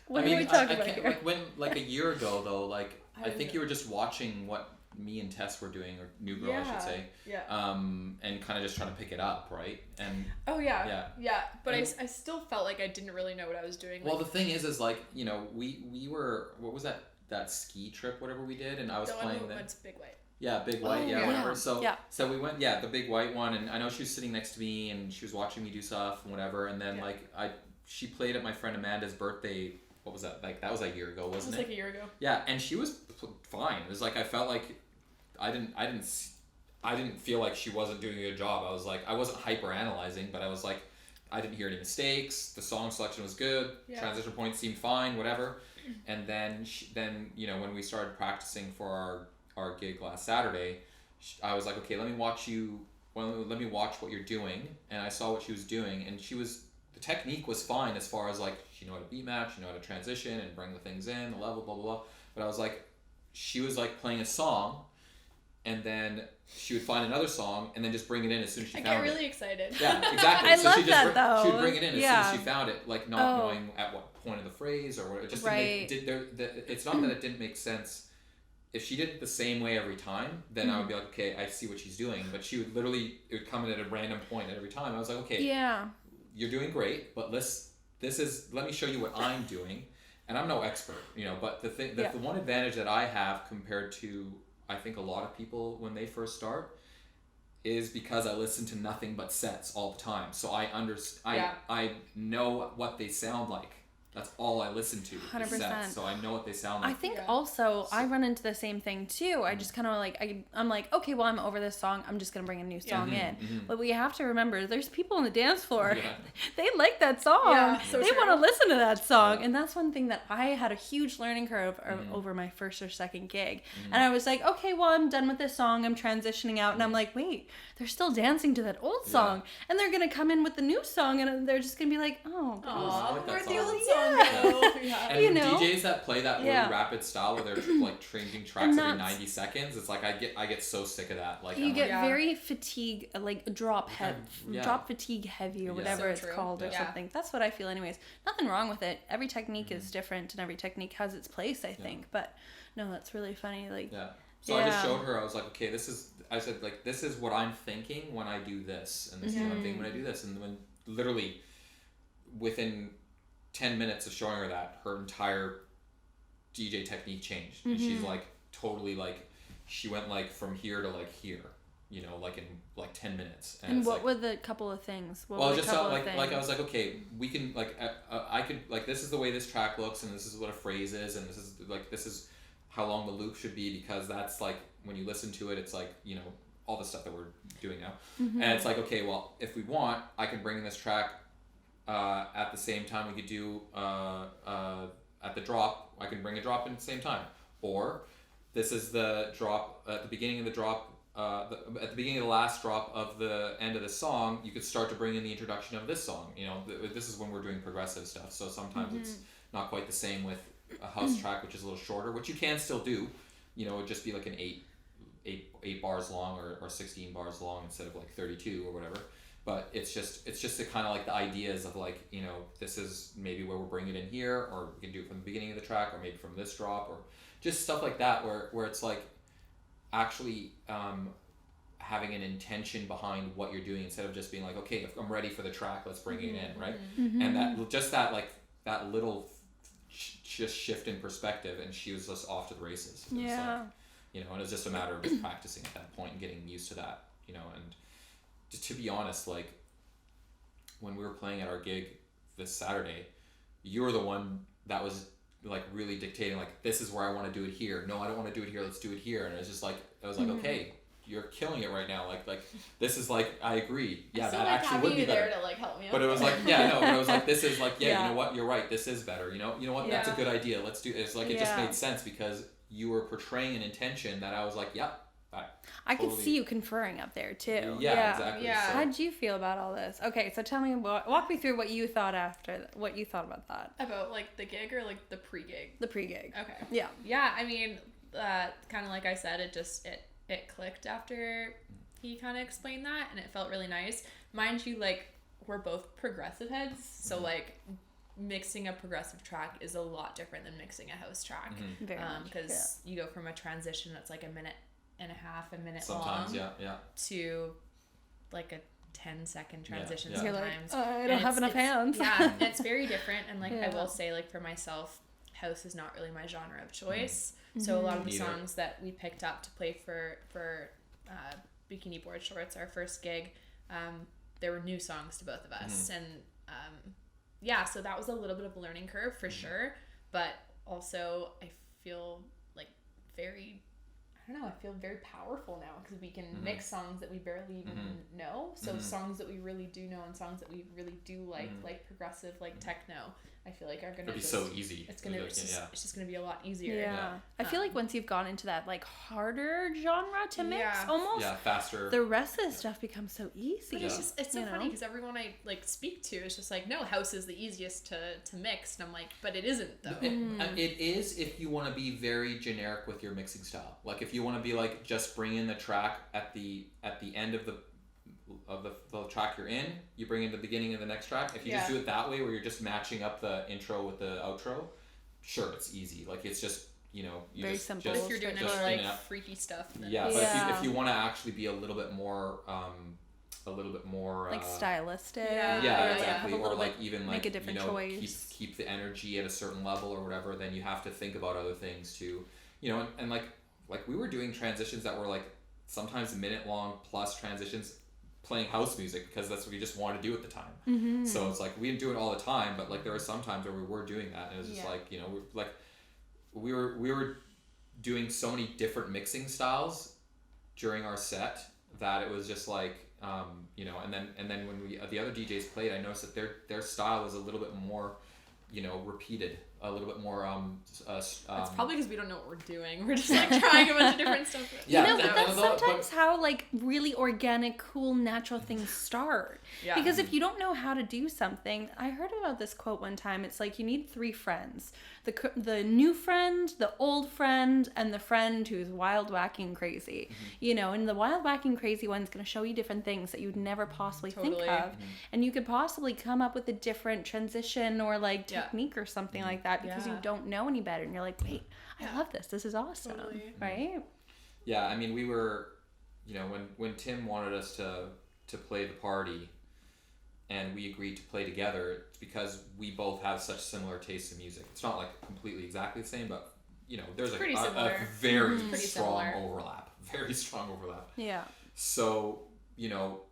What are we talking about here? Like a year ago, though, like, I think you were just watching what me and Tess were doing, or New Girl, I should say. Yeah. And kind of just trying to pick it up, right? And... Oh, yeah. But I still felt like I didn't really know what I was doing. Well, the thing is like, you know, we were... What was that ski trip, whatever we did, and I was playing that. Big White. Yeah, Big White, whatever. So we went, the Big White one, and I know she was sitting next to me, and she was watching me do stuff and whatever, and then she played at my friend Amanda's birthday. What was that? Like that was a year ago, wasn't it? It was like a year ago. Yeah, and she was fine. It was like I felt like I didn't feel like she wasn't doing a good job. I was like I wasn't hyper analyzing, but I was like I didn't hear any mistakes. The song selection was good. Yeah. Transition points seemed fine. Whatever. And then you know when we started practicing for our gig last Saturday, I was like, okay, let me watch what you're doing. And I saw what she was doing, and the technique was fine as far as like she knew how to beat match, she knew how to transition and bring the things in, the level, blah blah blah. But I was like, she was like playing a song, and then she would find another song and then just bring it in as soon as she found it. I get really excited. Yeah, exactly. I love that though. She would bring it in as soon as she found it, like not knowing at what point of the phrase or what. It just it's not that it didn't make sense. If she did it the same way every time, then I would be like, okay, I see what she's doing. But she would it would come in at a random point at every time. I was like, okay, you're doing great, but let me show you what I'm doing. And I'm no expert, you know, but the one advantage that I have compared to I think a lot of people when they first start is because I listen to nothing but sets all the time. So I know what they sound like. That's all I listen to. 100%. Sets, so I know what they sound like. I think also I run into the same thing too. I just kind of like I'm like, okay, well I'm over this song. I'm just gonna bring a new song in. But we have to remember, there's people on the dance floor. Yeah. They like that song. Yeah, so they want to listen to that song, and that's one thing that I had a huge learning curve over my first or second gig. And I was like, okay, well I'm done with this song. I'm transitioning out, and I'm like, wait, they're still dancing to that old song, and they're gonna come in with the new song, and they're just gonna be like, oh, where's the old song? And you know? DJs that play that really rapid style where they're like changing tracks every 90 seconds, it's like I get so sick of that. Like you get very fatigue, like drop fatigue heavy or whatever it's called or something. That's what I feel anyways. Nothing wrong with it. Every technique is different and every technique has its place, I think. But no, that's really funny. Like So I just showed her. I was like, okay, this is what I'm thinking when I do this, and this is what I'm thinking when I do this, and when literally within 10 minutes of showing her that, her entire DJ technique changed. And she's like totally like, she went like from here to like here, you know, like in like 10 minutes. And what were the couple of things? Like I was like, okay, we can like, I could like, this is the way this track looks, and this is what a phrase is, and this is how long the loop should be, because that's like, when you listen to it, it's like, you know, all the stuff that we're doing now. And it's like, okay, well, if we want, I can bring in this track at the same time. We could do at the drop, I can bring a drop in at the same time, or this is the drop at the beginning of the drop, at the beginning of the last drop of the end of the song. You could start to bring in the introduction of this song. You know, this is when we're doing progressive stuff, so sometimes it's not quite the same with a house track which is a little shorter, which you can still do. You know, it would just be like an 8 bars long or 16 bars long instead of like 32 or whatever. But it's just the kind of like the ideas of like, you know, this is maybe where we're bringing it in here, or we can do it from the beginning of the track, or maybe from this drop, or just stuff like that where it's like actually having an intention behind what you're doing instead of just being like, okay, if I'm ready for the track, let's bring it in, right? And that little just shift in perspective, and she was just off to the races. Like, you know, and it's just a matter of just practicing at that point and getting used to that, you know. And just to be honest, like when we were playing at our gig this Saturday, you were the one that was like really dictating, like, this is where I want to do it here. No, I don't want to do it here. Let's do it here. And it was just like, I was like, okay, you're killing it right now. Like this is like, I agree. Yeah, that actually would be better. There to like help me out. But it was like, yeah, no, but it was like, this is like, you know what, you're right. This is better. You know what, that's a good idea. Let's do it. It's like, it just made sense because you were portraying an intention that I was like, yep. I could see you conferring up there too. Yeah, exactly. Yeah. So. How did you feel about all this? Okay, so tell me, walk me through what you thought about that. About like the gig or like the pre-gig? The pre-gig. Okay. Yeah. Yeah, I mean, kind of like I said, it clicked after he kind of explained that, and it felt really nice. Mind you, like, we're both progressive heads, so like mixing a progressive track is a lot different than mixing a house track. Very much, because you go from a transition that's like a minute and a half, a minute sometimes, long, yeah, to like a 10-second transition yeah. sometimes. You're like, I don't have enough hands. Yeah, it's very different, and like I will say, like for myself, house is not really my genre of choice. So a lot of the songs that we picked up to play for Bikini Board Shorts, our first gig, there were new songs to both of us, and so that was a little bit of a learning curve for sure, but also I feel like I feel very powerful now because we can mix songs that we barely even know. So songs that we really do know and songs that we really do like progressive, like techno, I feel like are gonna be so easy. It's just gonna be a lot easier. Yeah. I feel like once you've gone into that like harder genre to mix, almost faster, the rest of the stuff becomes so easy. But it's so funny because everyone I like speak to is just like, no, house is the easiest to mix, and I'm like, but it isn't though. It is if you want to be very generic with your mixing style. Like if you want to be like just bring in the track at the end of the track you're in, you bring in the beginning of the next track. If you just do it that way, where you're just matching up the intro with the outro, sure, it's easy. Like it's just, you know, very simple. If you're doing any like freaky stuff, then but if you want to actually be a little bit more like stylistic, exactly, or like even like make a different choice, keep the energy at a certain level or whatever, then you have to think about other things too, you know, and like we were doing transitions that were like sometimes a minute long plus transitions, playing house music because that's what we just wanted to do at the time. So it's like we didn't do it all the time, but like there were some times where we were doing that, and it was just like, you know, we were doing so many different mixing styles during our set that it was just like, you know, and then when the other DJs played, I noticed that their style was a little bit more, you know, repeated, a little bit more it's probably because we don't know what we're doing. We're just like trying a bunch of different stuff. But that's sometimes how like really organic, cool, natural things start. Because if you don't know how to do something, I heard about this quote one time. It's like you need 3 friends: the new friend, the old friend, and the friend who's wild, wacky, and crazy. You know, and the wild, wacky, and crazy one's going to show you different things that you'd never possibly think of, and you could possibly come up with a different transition or like technique or something like that because you don't know any better, and you're like, wait, I love this. This is awesome, right? Yeah, I mean, we were, you know, when Tim wanted us to play the party, and we agreed to play together, it's because we both have such similar tastes in music. It's not like completely exactly the same, but you know, there's a very strong overlap. Very strong overlap. Yeah. So, you know,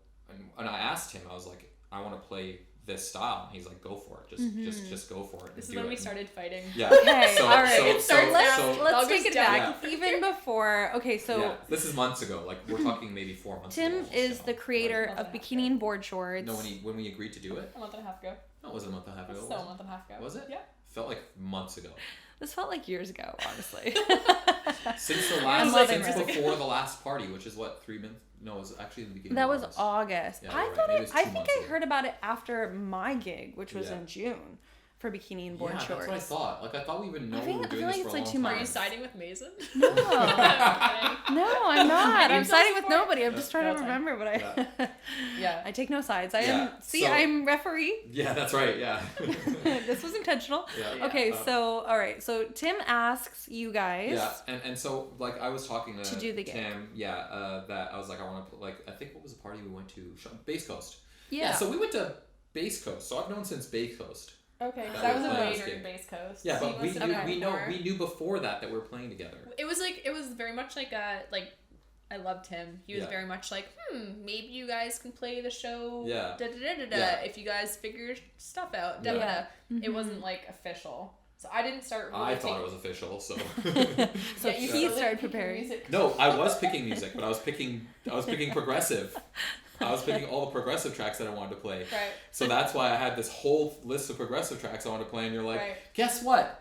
and I asked him, I was like, I want to play this style, and he's like, go for it, just go for it. This is when we started fighting. Yeah. Okay. So, all right. So let's take it back. Even before. Okay. So this is months ago. Like we're talking maybe 4 months ago. Tim is the creator of Bikini and Board Shorts. No, when we agreed to do it. A month and a half ago. No, it wasn't a month and a half ago. So a month and a half ago. Was it? Yeah. Felt like months ago. This felt like years ago, honestly. Since before the last party, which is what, 3 months? No, it was actually in the beginning. That was August. Yeah, I right. think I heard about it after my gig, which was in June. for bikini and board shorts. That's what I thought. Like, I thought we would know we were I doing feel like this it's for a like long 2 time. months. Are you siding with Mazen? No. No, I'm not. I'm siding with support. nobody. I'm just trying That's to fine. remember what Yeah. I take no sides. So- I'm referee. Yeah, that's right. Yeah. This was intentional. Yeah. Okay, so all right. So Tim asks you guys. Yeah, and so like I was talking to do the gig. Tim. Yeah, that I was like I want to like I think what was the party we went to? Base Coast. Yeah. So we went to Base Coast. So I've known since Base Coast. Okay, That so I was was the away last during gig. Base Coast. Yeah, So but you we must have knew before. we knew before that we were playing together. It was very much like I loved him. He was Yeah. very much like, maybe you guys can play the show. Yeah. Da, da, da, da, da, Yeah. If you guys figure stuff out. Yeah. Da, da, da. Mm-hmm. It wasn't like official. So I didn't start really I thought it was official. So. So Yeah, you he really started picking preparing. music. No, I was picking music, but I was picking progressive. I was picking all the progressive tracks that I wanted to play. Right. So that's why I had this whole list of progressive tracks I wanted to play, and you're like, Right. guess what?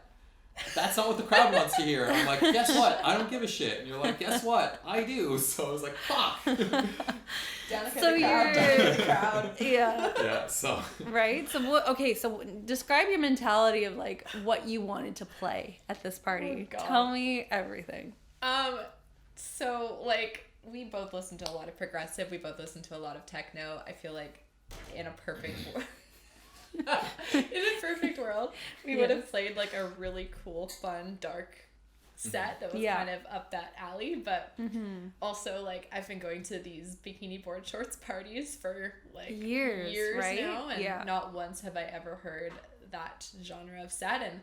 That's not what the crowd wants to hear. I'm like, guess what? I don't give a shit. And you're like, guess what? I do. So I was like, fuck. Danika So the crowd. you're- Danika the crowd. Yeah. Yeah, so. Right. So what? Okay. So describe your mentality of like what you wanted to play at this party. Oh, God. Tell me everything. So like we both listen to a lot of progressive. We both listen to a lot of techno. I feel like in a perfect world. In a perfect world, we would have played like a really cool, fun, dark set that was kind of up that alley. But also, like, I've been going to these bikini board shorts parties for like Years, right? now, and Yeah. not once have I ever heard that genre of set. And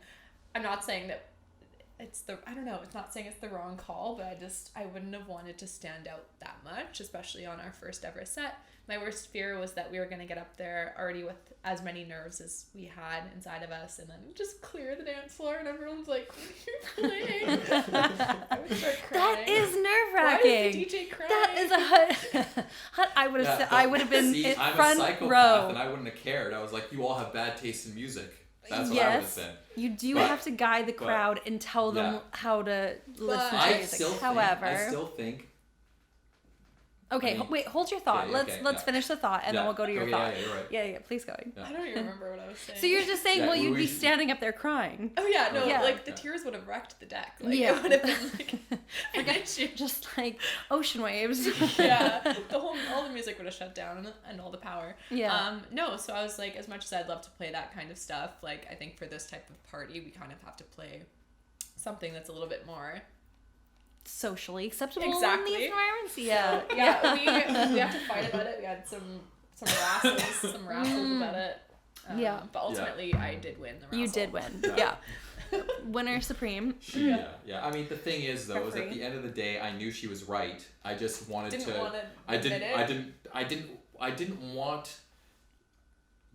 I'm not saying that it's not saying it's the wrong call, but I wouldn't have wanted to stand out that much, especially on our first ever set. My worst fear was that we were going to get up there already with as many nerves as we had inside of us, and then just clear the dance floor and everyone's like, what are you playing? I would start crying. That is nerve Why wracking. is the DJ crying? That is I would have. I would have been See, in I'm a front psychopath, row. and I wouldn't have cared. I was like, you all have bad taste in music. That's what I would have Yes, said. you do But- have to guide the crowd and tell them yeah. how to listen to I music. still think. Okay, I mean- wait, hold your thought. Yeah, let's okay, finish the thought and then we'll go to your Okay, thought. Yeah, you're right. Yeah, please go. Yeah. I don't even remember what I was saying. So you're just saying, Yeah, well, you'd we be should- standing up there crying. Oh yeah, no, Yeah. like the Yeah. tears would have wrecked the deck. Like, Yeah. it would have been like, forget you. Just like ocean waves. Yeah, all the music would have shut down and all the power. Yeah. No, so I was like, as much as I'd love to play that kind of stuff, like I think for this type of party, we kind of have to play something that's a little bit more. Socially acceptable Exactly. in these environments. Yeah. Yeah, we had to fight about it. We had some wrestles about it. Yeah. But ultimately, I did win the wrestle. You did win. Yeah. Yeah. Winner supreme. Yeah. I mean, the thing is, though, is at Referee. the end of the day, I knew she was right. I just wanted Didn't to. want to I didn't. admit it. I didn't want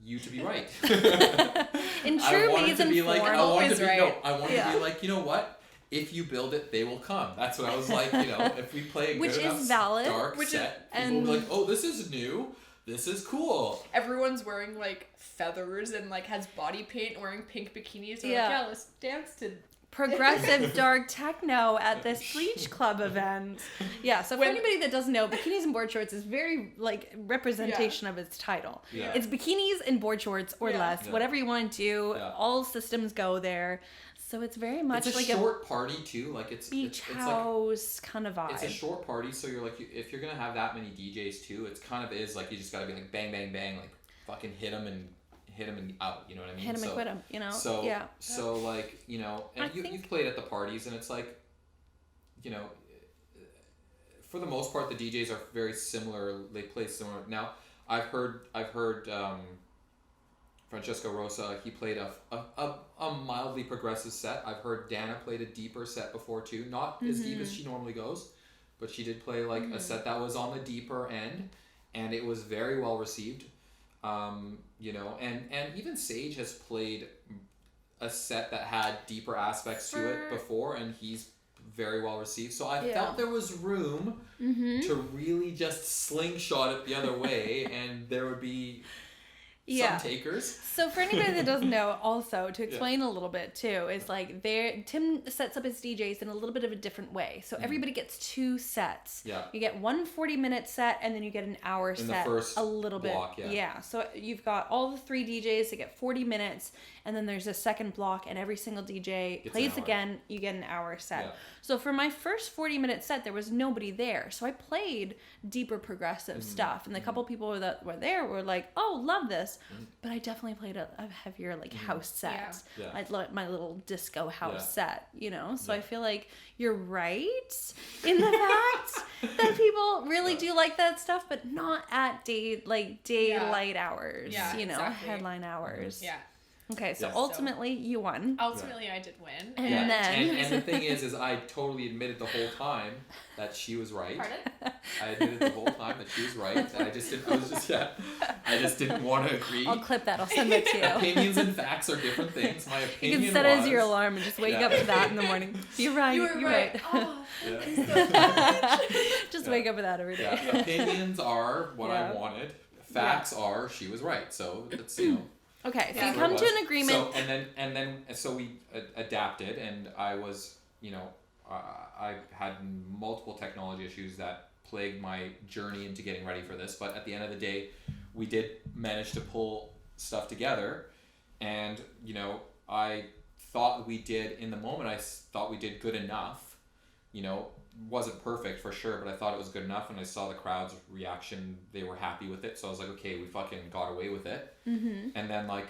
you to be right. In I true wanted to Mazen be like. I form. wanted to be. right. No. I wanted Yeah. to be like. You know what? If you build it, they will come. That's what I was like. You know, if we play a good Which is enough valid. dark Which is- set, people and- will be like, "Oh, this is new. This is cool." Everyone's wearing like feathers and like has body paint, wearing pink bikinis. We're Yeah. like, yeah, let's dance to. Progressive dark techno at this Bleach Club event. Yeah, so for When- anybody that doesn't know, bikinis and board shorts is very like representation of its title. Yeah. It's bikinis and board shorts or Yeah. less, Yeah. whatever you want to do. Yeah. All systems go there. So it's very much It's a like short party too. Like it's beach it's like house kind of vibe. it's a short party, so you're like, if you're gonna have that many DJs too, it's kind of is like you just gotta be like bang bang bang, like fucking hit them and out. You know what I mean? Hit 'em and quit 'em, you know? So Yeah. So like you know, I and think- you've played at the parties, and it's like, you know, for the most part, the DJs are very similar. They play similar. Now I've heard Francesco Rosa, he played a mildly progressive set. I've heard Dana played a deeper set before too. Not as deep as she normally goes, but she did play like a set that was on the deeper end, and it was very well received. You know, and even Sage has played a set that had deeper aspects to it before, and he's very well received. So I felt there was room to really just slingshot it the other way, and there would be Yeah. Some takers. So for anybody that doesn't know, also to explain a little bit too, is like Tim sets up his DJs in a little bit of a different way. So everybody gets 2 sets. Yeah. You get one 40-minute set and then you get an hour In set. the first a little block, bit. yeah. So you've got all the 3 DJs that get 40 minutes and then there's a second block and every single DJ It's plays an hour. again, you get an hour set. Yeah. So for my first 40-minute set, there was nobody there. So I played deeper progressive stuff. And the couple people that were there were like, oh, love this. But I definitely played a heavier like house set. Yeah. I like my little disco house set, you know? So Yeah. I feel like you're right in the fact that people really do like that stuff, but not at daylight hours, Yeah, you know, exactly. headline hours. Yeah. Okay, so Yes. ultimately you won. Ultimately, I did win. And then- and the thing is I totally admitted the whole time that she was right. Pardon? I admitted the whole time that she was right. And I just didn't want to agree. I'll clip that. I'll send that to you. Opinions and facts are different things. My You opinion can set it as was- your alarm and just wake up to that in the morning. You're right. You were You're right. right. Oh, Yeah. Just Yeah. wake up with that every day. Yeah, opinions are what Yeah. I wanted. Facts are she was right. So that's, you know. Okay, so Yeah. you come what to it an was. agreement. So we adapted, and I was, you know, I had multiple technology issues that plagued my journey into getting ready for this. But at the end of the day, we did manage to pull stuff together, and you know, I thought we did in the moment. I thought we did good enough. You know, wasn't perfect for sure, but I thought it was good enough, and I saw the crowd's reaction. They were happy with it, so I was like, okay, we fucking got away with it. Mm-hmm. And then, like,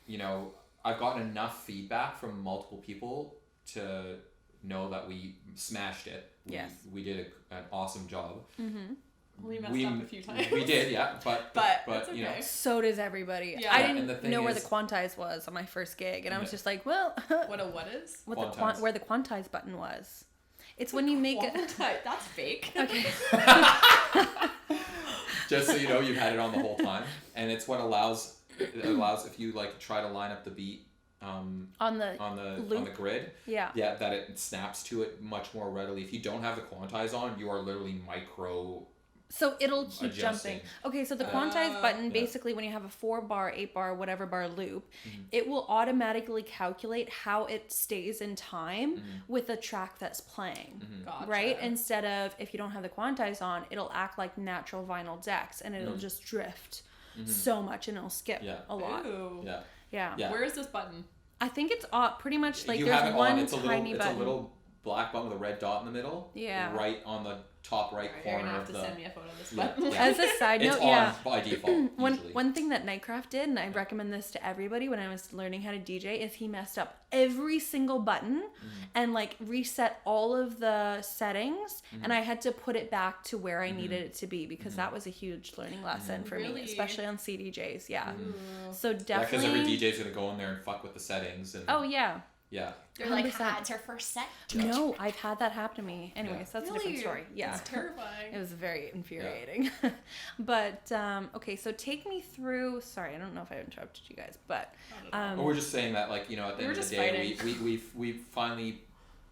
you know, I've gotten enough feedback from multiple people to know that we smashed it. Yes. We did an awesome job. Mm-hmm. we messed up a few times. We did, yeah, but that's you know, okay. So does everybody. Yeah. I Yeah, and the didn't thing know where is- the quantize was on my first gig, and I was Yeah. just like, well, What is? what Quantize. where the quantize button was. It's when you make it. That's fake. Okay. just so you know, you've had it on the whole time, and it's what allows if you like try to line up the beat On on the the loop. grid, yeah. that it snaps to it much more readily. If you don't have the quantize on, you are literally micro. So it'll keep Adjusting. jumping. Okay, so the quantize button, Yeah. basically when you have a 4-bar, 8-bar, whatever bar loop, Mm-hmm. it will automatically calculate how it stays in time Mm-hmm. with the track that's playing. Gotcha. Right? Instead of, if you don't have the quantize on, it'll act like natural vinyl decks and it'll just drift so much and it'll skip Yeah. a lot. Ooh. Yeah. Yeah. Where is this button? I think it's pretty much like you there's have it one on. It's a tiny little. button. It's a little black button with a red dot in the middle. Yeah. Right on the top right You're corner gonna have of to the. send me a photo of this Yeah, button. yeah. As a side It's note, on yeah. by default. Usually. One thing that Nightcraft did, and I recommend this to everybody when I was learning how to DJ, is he messed up every single button and like reset all of the settings, and I had to put it back to where I needed it to be because that was a huge learning lesson for me, Really? especially on CDJs. Yeah. Ooh. So Yeah, because definitely. every DJ's gonna go in there and fuck with the settings and. Oh yeah. Yeah. You're like, 100%. it's her first set. No, I've had that happen to me. Anyways, that's a different Really? story. Yeah. It's terrifying. It was very infuriating. But okay, so take me through. Sorry, I don't know if I interrupted you guys, but But we're just saying that, like, you know, at the We end were of the just day, we finally,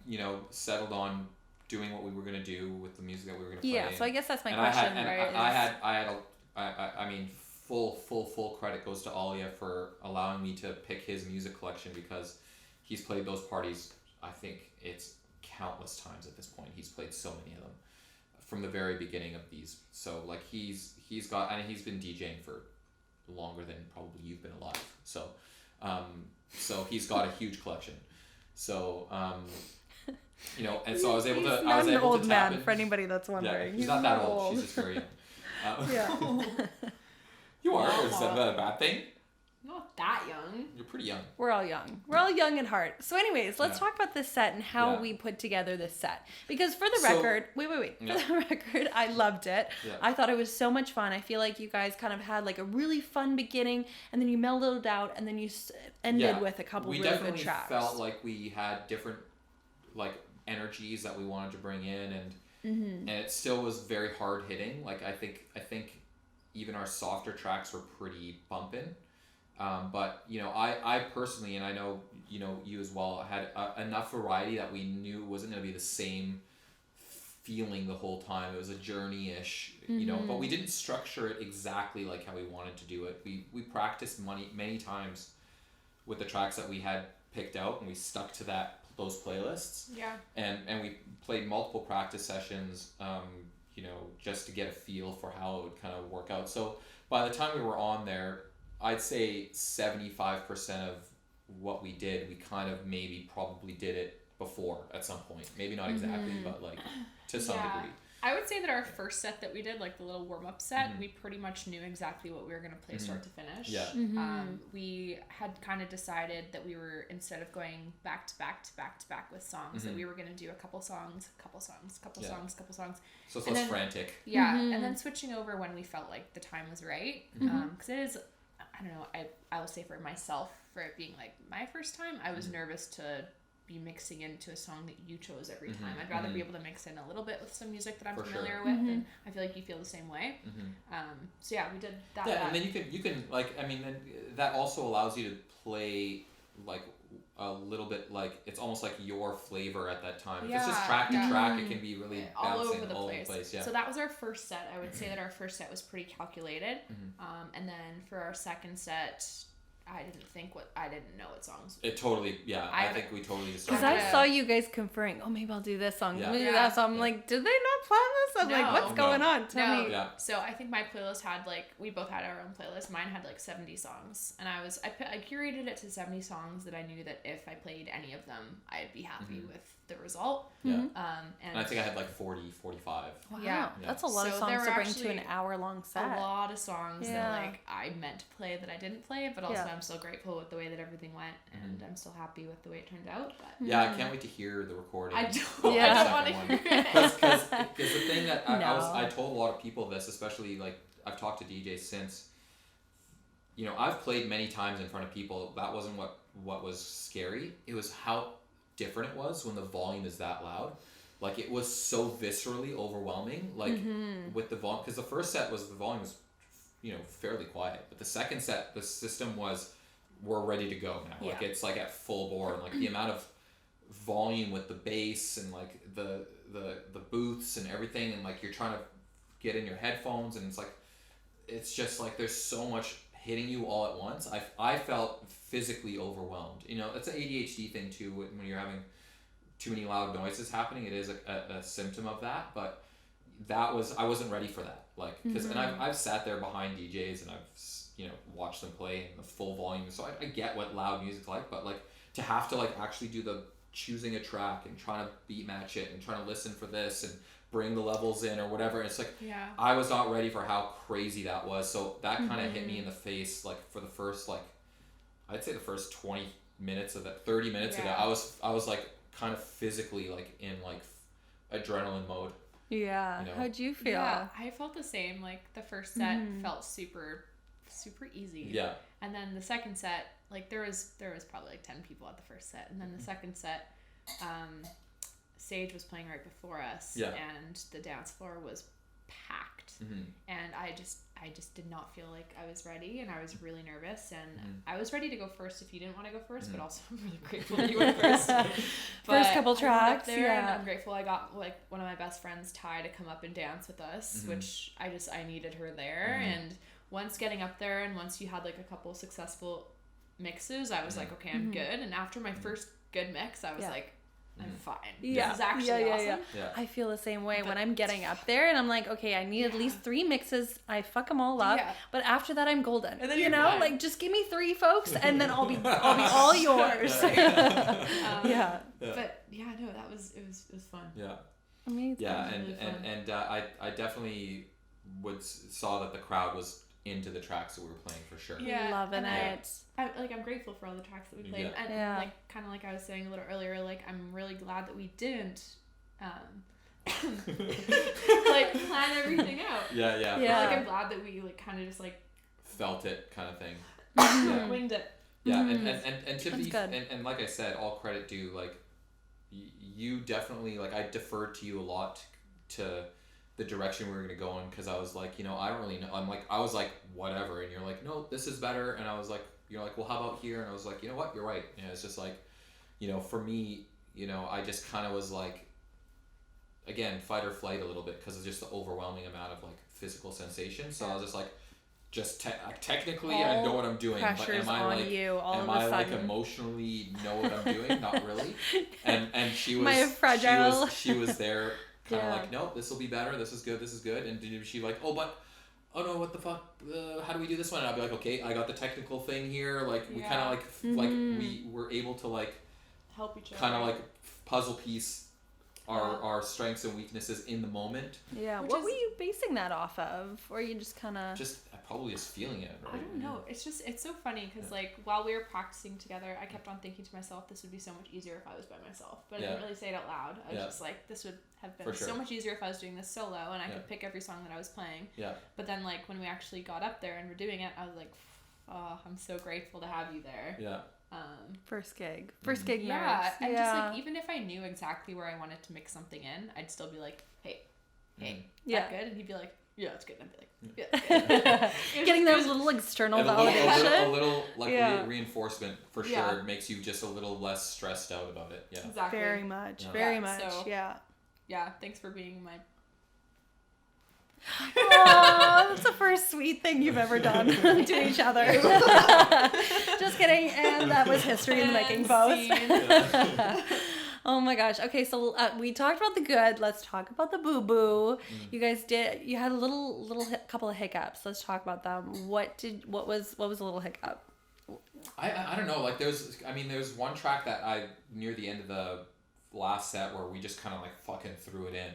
you know, settled on doing what we were gonna do with the music that we were gonna play. yeah. So I guess that's my and question, I mean, full credit goes to Alia for allowing me to pick his music collection because he's played those parties. I think it's countless times at this point. He's played so many of them from the very beginning of these. So like he's got, and he's been DJing for longer than probably you've been alive. So so he's got a huge collection. So you know, and so I was able to. He's I not was an able old to tap man in. for anybody that's Yeah, wondering. he's not that old. She's just very young. Yeah. You are. Is that a bad thing? Not that young. You're pretty young. We're all young. We're all young at heart. So anyways, let's Yeah. talk about this set and how Yeah. we put together this set. Because for the So- record, wait. Yeah. For the record, I loved it. Yeah. I thought it was so much fun. I feel like you guys kind of had like a really fun beginning and then you mellowed out and then you ended with a couple we really definitely good tracks. felt like we had different like energies that we wanted to bring in, and it still was very hard hitting. Like I think even our softer tracks were pretty bumping. But you know, I personally, and I know you know you as well, had enough variety that we knew wasn't going to be the same feeling the whole time. It was a journey-ish, you know, but we didn't structure it exactly like how we wanted to do it. We practiced many times with the tracks that we had picked out, and we stuck to those playlists. Yeah. And we played multiple practice sessions, you know, just to get a feel for how it would kind of work out. So by the time we were on there, I'd say 75% of what we did, we kind of probably did it before at some point. Maybe not exactly, but like to some degree. I would say that our first set that we did, like the little warm-up set, we pretty much knew exactly what we were going to play start to finish. Yeah. We had kind of decided that we were, instead of going back to back with songs, that we were going to do a couple songs. So it's less frantic. Yeah, and then switching over when we felt like the time was right. Because it is, I don't know, I will say for myself, for it being like my first time, I was nervous to be mixing into a song that you chose every time. I'd rather be able to mix in a little bit with some music that I'm familiar with, and I feel like you feel the same way. So yeah, we did that. Yeah, and then you can like, I mean, then that also allows you to play like a little bit, like it's almost like your flavor at that time. If it's just track to track, it can be really all bouncing over the place. Yeah. So that was our first set. I would say that our first set was pretty calculated. And then for our second set, I didn't know what songs. It totally, I think we totally just. Because I saw you guys conferring, maybe I'll do this song, maybe do that song. I'm like, did they not plan this? I'm like, what's going on? Tell me. Yeah. So I think my playlist had like, we both had our own playlist. Mine had like 70 songs. And I curated it to 70 songs that I knew that if I played any of them, I'd be happy with the result. Yeah. And I think I had like 40, 45. Wow. Yeah. That's a lot of songs to bring to an hour-long set. A lot of songs that like I meant to play that I didn't play, but also I'm so grateful with the way that everything went, and I'm still happy with the way it turned out. But yeah, I can't wait to hear the recording. I don't want to hear it. Because the thing that I told a lot of people this, especially like I've talked to DJs since, you know, I've played many times in front of people. That wasn't what was scary. It was how different it was when the volume is that loud. Like it was so viscerally overwhelming, like with the volume, because the first set was, the volume was, you know, fairly quiet, but the second set, the system was, we're ready to go now. Like it's like at full bore, and like the amount of volume with the bass and like the booths and everything, and like you're trying to get in your headphones, and it's just like there's so much hitting you all at once. I felt physically overwhelmed. You know, it's an ADHD thing too, when you're having too many loud noises happening. It is a symptom of that, but I wasn't ready for that. Like, because and I've sat there behind DJs and I've, you know, watched them play in the full volume, so I get what loud music's like, but like to have to like actually do the choosing a track and trying to beat match it and trying to listen for this and bring the levels in or whatever, it's like I was not ready for how crazy that was. So that kind of hit me in the face, like for the first, like I'd say the first 20 minutes of that, 30 minutes of that, I was like kind of physically like in like adrenaline mode. Yeah. You know? How'd you feel? Yeah, I felt the same. Like the first set felt super easy. Yeah. And then the second set, like there was probably like 10 people at the first set, and then the second set, Sage was playing right before us, and the dance floor was packed, and I just did not feel like I was ready, and I was really nervous, and I was ready to go first if you didn't want to go first, but also I'm really grateful that you went first. First couple tracks, and I'm grateful I got like one of my best friends, Ty, to come up and dance with us, which I needed her there, and once getting up there and once you had like a couple successful mixes, I was like, okay, I'm good. And after my first good mix, I was like, I'm fine. Yeah. This is actually awesome. Yeah. I feel the same way when I'm getting up there and I'm like, okay, I need at least 3 mixes. I fuck them all up, but after that, I'm golden. And then you know, like just give me 3, folks, and then I'll be all yours. But yeah, no, it was fun. Yeah. Amazing. Yeah, really and I definitely saw that the crowd was into the tracks that we were playing for sure. Yeah, loving it. I'm grateful for all the tracks that we played, and like kind of like I was saying a little earlier, like I'm really glad that we didn't like plan everything out. Yeah. Like I'm glad that we like kind of just like felt it, kind of thing. Winged it. Yeah, and to be and like I said, all credit due. Like you definitely, like I deferred to you a lot to the direction we were gonna go in, because I was like, you know, I don't really know. I was like, whatever, and you're like, no, this is better, and I was like, you're like, well, how about here? And I was like, you know what, you're right. You know, it's just like, you know, for me, you know, I just kind of was like, again, fight or flight a little bit because of just the overwhelming amount of like physical sensation. So I was just like, technically all I know what I'm doing, but am I on like, you all am of a I like sudden. emotionally know what I'm doing? Not really. And she was My fragile. she was there kind of Yeah. like, nope, this will be better. This is good. And she like, oh no, what the fuck? How do we do this one? And I'd be like, okay, I got the technical thing here. Like we kind of like like we were able to like help each other. kind of like puzzle piece our strengths and weaknesses in the moment. Yeah. Which What is- were you basing that off of? Or you just kind of... Just probably just feeling it, right? I don't know. It's so funny because like while we were practicing together, I kept on thinking to myself, this would be so much easier if I was by myself. But I didn't really say it out loud. I was just like, this would have been so much easier if I was doing this solo and I could pick every song that I was playing. Yeah. But then like when we actually got up there and were doing it, I was like, oh, I'm so grateful to have you there. Yeah. First gig nerves. And just like even if I knew exactly where I wanted to mix something in, I'd still be like, hey, that good? And he'd be like, yeah, it's good. And I'd be like, yeah, it's good. Getting those little external And validation. a little like reinforcement for sure makes you just a little less stressed out about it. Yeah. Exactly. Very much. Yeah. Very Yeah, much. so- Yeah. Yeah, thanks for being my... Oh, that's the first sweet thing you've ever done to each other. Just kidding. And that was history in the making, folks. Oh my gosh. Okay, so we talked about the good. Let's talk about the boo-boo. You guys you had a couple of hiccups. Let's talk about them. What was a little hiccup? I don't know. Like there's one track that near the end of the last set where we just kind of like fucking threw it in.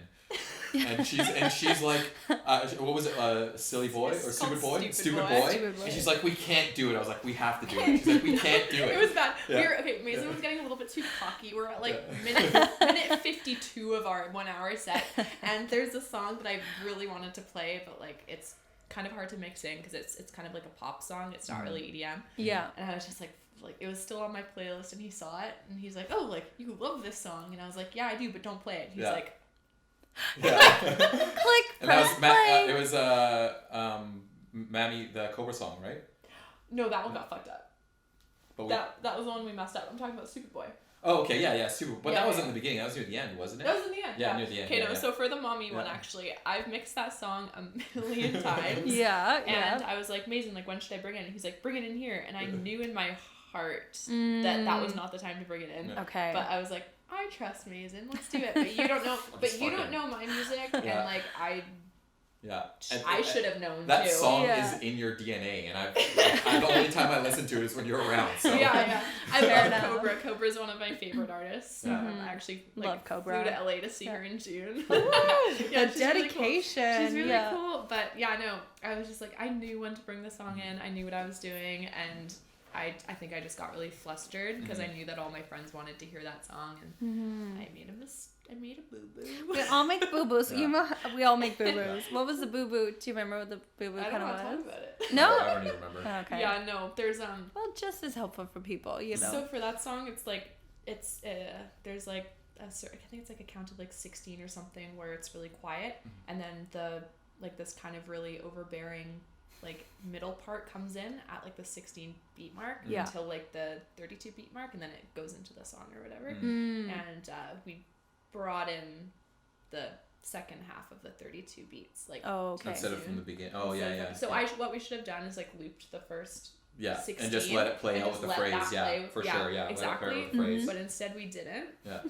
And she's like, what was it? Silly boy or stupid boy? Stupid boy. And she's like, we can't do it. I was like, we have to do it. She's like, we can't do it. It was bad. Yeah. Mazen was getting a little bit too cocky. We're at like minute 52 of our 1 hour set, and there's a song that I really wanted to play, but like it's kind of hard to mix in because it's kind of like a pop song. It's not really EDM. Yeah. And I was just like it was still on my playlist, and he saw it, and he's like, oh, like you love this song, and I was like, yeah, I do, but don't play it. He's like. Yeah. Click. And that was play. it was Mammy the Cobra song, right? No, that one got fucked up. But That was the one we messed up. I'm talking about Stupid Boy. Oh, okay, yeah, super. But that wasn't in the beginning. That was near the end, wasn't it? That was in the end. Yeah, near the end. Okay, so for the mommy one, actually, I've mixed that song a million times. And I was like, Mazen, like, when should I bring it in? And he's like, bring it in here. And I knew in my heart that was not the time to bring it in. Okay. But I was like, I trust Mazen. Let's do it. But you don't know. But you don't know my music, and like I should have known that too. song is in your DNA, and the only time I listen to it is when you're around. So Yeah. I love Cobra. Cobra is one of my favorite artists. I actually love Cobra. flew to LA to see her in June. The she's dedication. Really cool. She's really cool. But yeah, no, I was just like, I knew when to bring the song in. I knew what I was doing, and I think I just got really flustered because I knew that all my friends wanted to hear that song, and I made a boo-boo. We all make boo-boos. We all make boo-boos. What was the boo-boo? Do you remember what the boo-boo kind of was? I don't want to talk about it. No? I don't even remember. Okay. Yeah, no, there's Well, just as helpful for people, you know. So for that song, it's like there's like I think it's like a count of like 16 or something where it's really quiet, and then this kind of really overbearing like middle part comes in at like the 16 beat mark until like the 32 beat mark, and then it goes into the song or whatever. And we brought in the second half of the 32 beats like instead of from the beginning. So what we should have done is like looped the first 16 and just let it play out with the phrase. Sure. Exactly. Phrase. But instead we didn't. Yeah.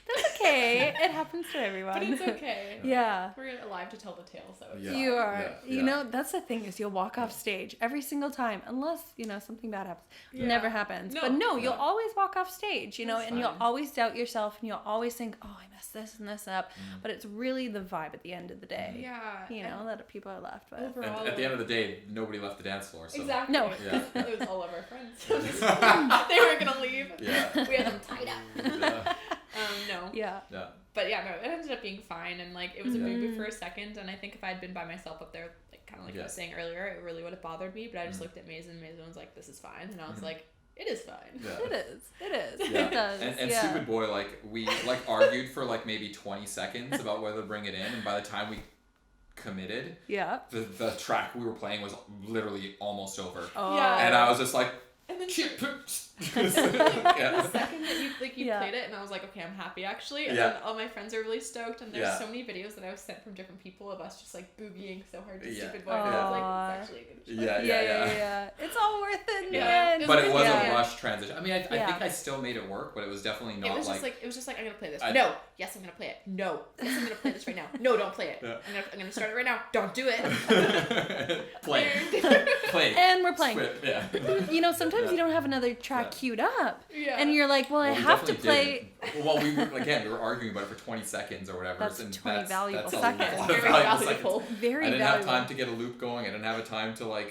That's okay. It happens to everyone. But it's okay. Yeah. We're alive to tell the tale, so it's Yeah. You are. Yeah. You know, that's the thing is you'll walk off stage every single time unless, something bad happens. Never happens. But you'll always walk off stage, and you'll always doubt yourself, and you'll always think, oh, I messed this and this up. But it's really the vibe at the end of the day. Yeah. That people are left with. Overall, And at the end of the day, nobody left the dance floor. So. Exactly. No. Yeah. It was all of our friends. They weren't going to leave. Yeah. We had them tied up. No. Yeah. Yeah. But yeah, no, it ended up being fine, and like it was a boo-boo for a second, and I think if I had been by myself up there, like kind of like I was saying earlier, it really would have bothered me. But I just looked at Mazen. Mazen was like, "This is fine," and I was like, "It is fine." Yeah. It is. Yeah. It does. And Stupid Boy, like we like argued for like maybe 20 seconds about whether to bring it in, and by the time we committed, the track we were playing was literally almost over. Oh. Yeah. And I was just like, And then Chip. the second that you played it, and I was like, okay, I'm happy actually. And then all my friends are really stoked, and there's so many videos that I was sent from different people of us just like boogieing so hard to stupid boy. And I was like, it's actually a good show. Yeah. It's all worth it in the Yeah. end. But it was a rush transition. I mean, I think I still made it work, but it was definitely not it was just like I'm gonna play this. No, yes, I'm gonna play it. No, yes, I'm gonna play this right now. No, don't play it. Yeah. I'm gonna start it right now. Don't do it. Play. And we're playing. Yeah. You know, sometimes you don't have another track queued up. Yeah. And you're like, well, I we have to definitely play. didn't. Well, we were arguing about it for 20 seconds or whatever. That's and 20 valuable that's seconds. A lot of Very valuable valuable. seconds. Very I didn't valuable. have time to get a loop going. I didn't have a time to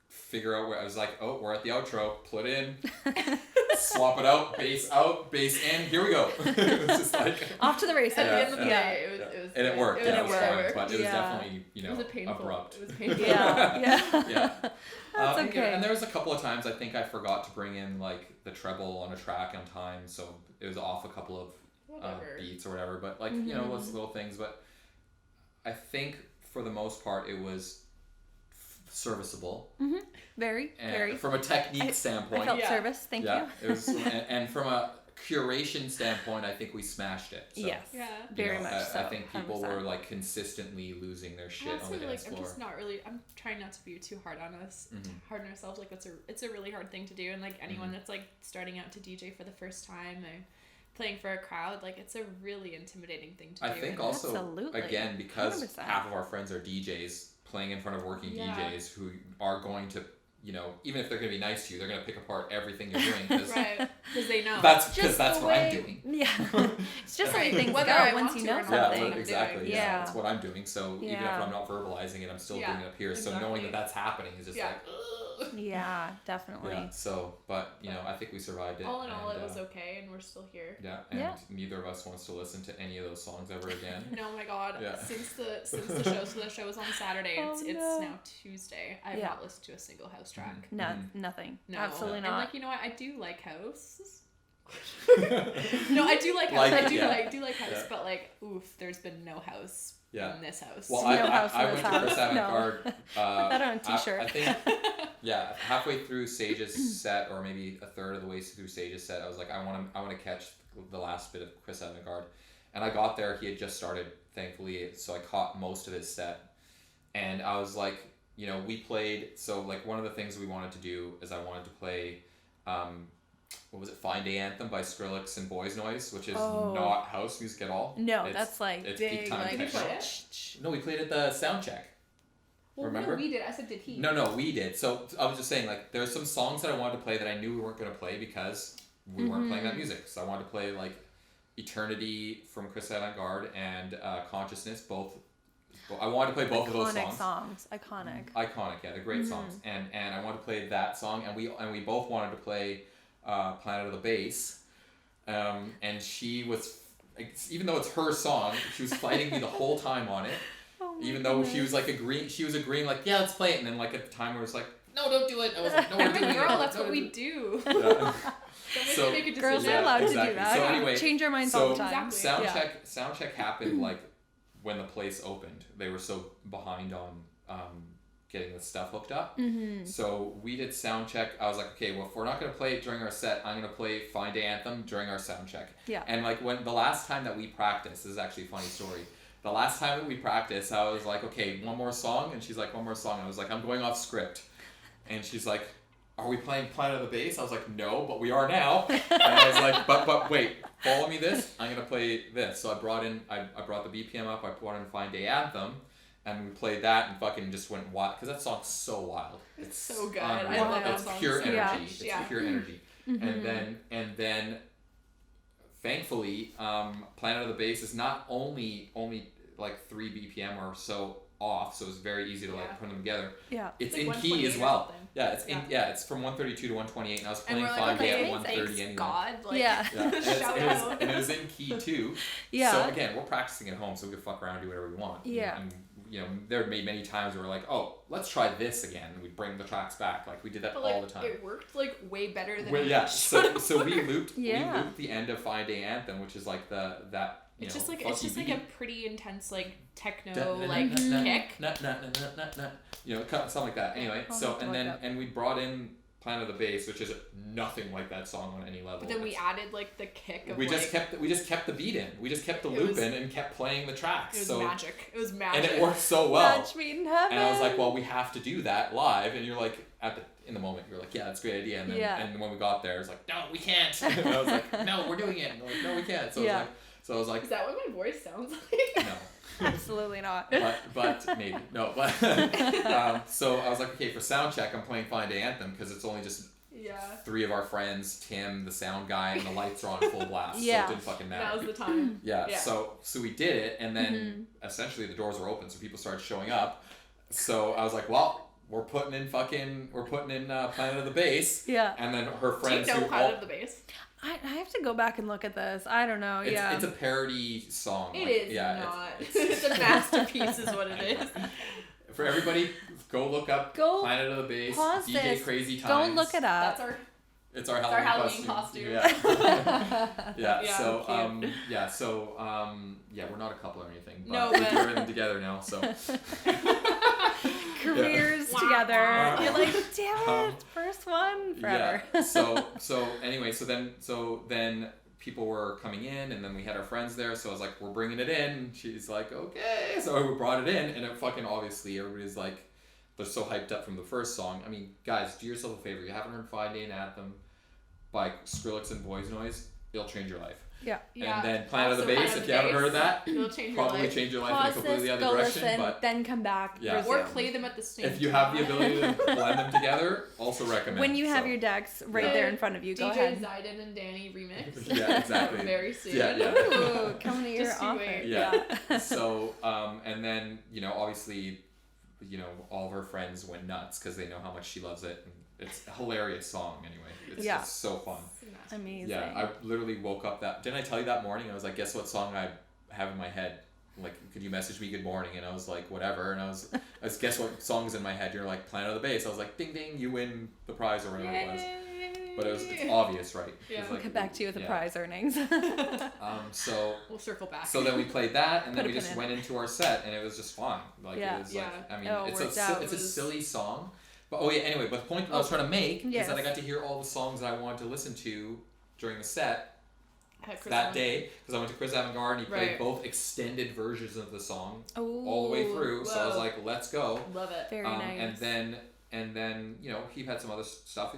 figure out where I was like, oh, we're at the outro. Put in, swap it out, bass in. Here we go. It was just like off to the races. At the end of the day, it was and it worked. It was was fun, but it was Yeah. definitely it was abrupt. It was painful. Yeah. That's And, okay. and there was a couple of times I think I forgot to bring in like the treble on a track on time, so it was off a couple of beats or whatever. But those little things. But I think for the most part it was serviceable. Mm-hmm. Very. From a technique standpoint. I felt service. Thank you. It was, and from a curation standpoint, I think we smashed it. So, Yes. Yeah. Very much so. I think people 100%. were like consistently losing their shit on the dance floor. I'm just not really. I'm trying not to be too hard on us, hard on ourselves. Like it's a really hard thing to do, and like anyone that's like starting out to DJ for the first time or playing for a crowd, like it's a really intimidating thing to do. I think also Absolutely. again because 100%. half of our friends are DJs playing in front of working DJs who are going to. Even if they're going to be nice to you, they're going to pick apart everything you're doing because they know. That's what I'm doing. Yeah. It's just like things Whether go I once want you to know or not. something. Yeah, exactly. Yeah. Yeah, that's what I'm doing. So even if I'm not verbalizing it, I'm still doing it up here. So knowing that that's happening is just like. Yeah, definitely. Yeah. So, but I think we survived it. All in all, it was okay, and we're still here. Yeah, and neither of us wants to listen to any of those songs ever again. No, my God. Yeah. Since the show, so the show was on Saturday. It's now Tuesday. I have not listened to a single house track. No, nothing. No. Absolutely not. And like, you know what? I do like house. No, I do like house. I do like house, but like, there's been no house in this house. Well, No I went to Chris Avant-Garde. Put that on a t-shirt. I think, halfway through Sage's set, or maybe a third of the way through Sage's set, I was like, I want to catch the last bit of Chris Avant-Garde, and I got there. He had just started, thankfully, so I caught most of his set, and I was like, we played. So like one of the things we wanted to do is I wanted to play. What was it? Fine Day Anthem by Skrillex and Boys Noise, which is not house music at all. No, that's like it's big. peak time Like, techno. No, we played at the sound check. Well, Remember? No, we did. I said, did he? No, we did. So I was just saying, like, there's some songs that I wanted to play that I knew we weren't going to play because we weren't playing that music. So I wanted to play like Eternity from Chris Avant-Garde and Consciousness. Both. I wanted to play both of those songs. Iconic. Yeah, they're great songs. And I wanted to play that song, and we both wanted to play Planet of the Bass. And she was, even though it's her song, she was fighting me the whole time on it. Even though she was agreeing, like, yeah, let's play it. And then like at the time, where it was like, no, don't do it. I was like, no, we're doing it. Girl, that's what we do. Yeah. Don't make a decision. Girls are allowed to do that. So anyway, change our minds all the time. Sound check happened like when the place opened. They were so behind on getting the stuff hooked up. So we did sound check. I was like, okay, well, if we're not going to play it during our set, I'm going to play Fine Day Anthem during our sound check. Yeah. And like when the last time that we practiced, this is actually a funny story. The last time that we practiced, I was like, okay, one more song. And she's like, one more song. And I was like, I'm going off script. And she's like, are we playing Planet of the Bass? I was like, no, but we are now. And I was like, but wait, follow me this. I'm going to play this. So I brought the BPM up. I brought in Fine Day Anthem. And we played that and fucking just went wild. Because that song's so wild. It's so good. Unreal. I love that song. It's pure energy. Yeah. It's pure energy. And then thankfully, Planet of the Bass is not only like 3 BPM or so off, so it's very easy to like put them together. Yeah. It's like in key as well. Something. It's from 132 to 128, and I was playing like, Fine Day okay, at 130 anyway. God, like, And it was in key too. Yeah. So again, we're practicing at home, so we can fuck around and do whatever we want. Yeah. And there have been many times where we're like, oh, let's try this again, and we bring the tracks back. Like we did that all the time. It worked like way better than So we looped we looped the end of Fine Day Anthem, which is like it's just like a pretty intense like techno like kick. something like that. Anyway, so and we brought in Planet of the Bass, which is nothing like that song on any level. But then we added like the kick of we just kept the beat in. We just kept the loop in and kept playing the tracks. It was magic. It was magic. And it worked so well. Match made in heaven. And I was like, well, we have to do that live. And you're like, in the moment, you're like, yeah, that's a great idea. And then and when we got there, it's like, no, we can't. And I was like, no, we're doing it. And they're like, no, we can't. So I was like, is that what my voice sounds like? No. Absolutely not. But maybe. No, but so I was like, okay, for sound check, I'm playing Fine Day Anthem because it's only just 3 of our friends, Tim, the sound guy, and the lights are on full blast. So it didn't fucking matter. That was the time. Yeah. So we did it, and then essentially the doors were open, so people started showing up. So I was like, well, we're putting in Planet of the Bass. Yeah. And then her friends. Do you know Planet of the Bass? I have to go back and look at this. I don't know. It's a parody song. It is not. It's a masterpiece, is what it is. For everybody, go look up Planet of the Bass, pause DJ this. Crazy Times. Go look it up. It's our Halloween costume. Yeah. We're not a couple or anything, but we do everything together now, so. Careers together. You're like, damn it, first one forever. Yeah. So anyway, so then people were coming in, and then we had our friends there, so I was like, we're bringing it in. And she's like, okay. So we brought it in, and it fucking obviously everybody's like, they're so hyped up from the first song. I mean, guys, do yourself a favor. You haven't heard Fine Day Anthem by Skrillex and Boys Noise, it'll change your life. Yeah. And then Planet of the Bass, if you haven't heard that, it'll change probably change your life in a completely other direction. Listen, but then come back. Yeah. Or play them at the same time. If you have the ability to blend them together, also recommend. When you have your decks right there in front of you, go ahead. DJ Zyden and Dani remix. Yeah, exactly. Very soon. Yeah. Ooh, coming to your office. Yeah. So, and then, obviously, all of her friends went nuts because they know how much she loves it. And it's a hilarious song anyway. It's just so fun. Amazing. Yeah, I literally woke up didn't I tell you that morning? I was like, guess what song I have in my head? Like, could you message me good morning? And I was like, whatever. And I was guess what song's in my head? You're like, Planet of the Bass. I was like, ding ding, you win the prize or whatever it was. But it's obvious, right? Yeah. We'll get back to you with the prize earnings. So we'll circle back. So then we played that, and then we just went into our set, and it was just fine. Like it was like, I mean, it's a silly song. But anyway, but the point I was trying to make is that I got to hear all the songs that I wanted to listen to during the set that day, because I went to Chris Avantgarde, and he played both extended versions of the song all the way through. So I was like, let's go. Love it. Very nice. And then he had some other stuff.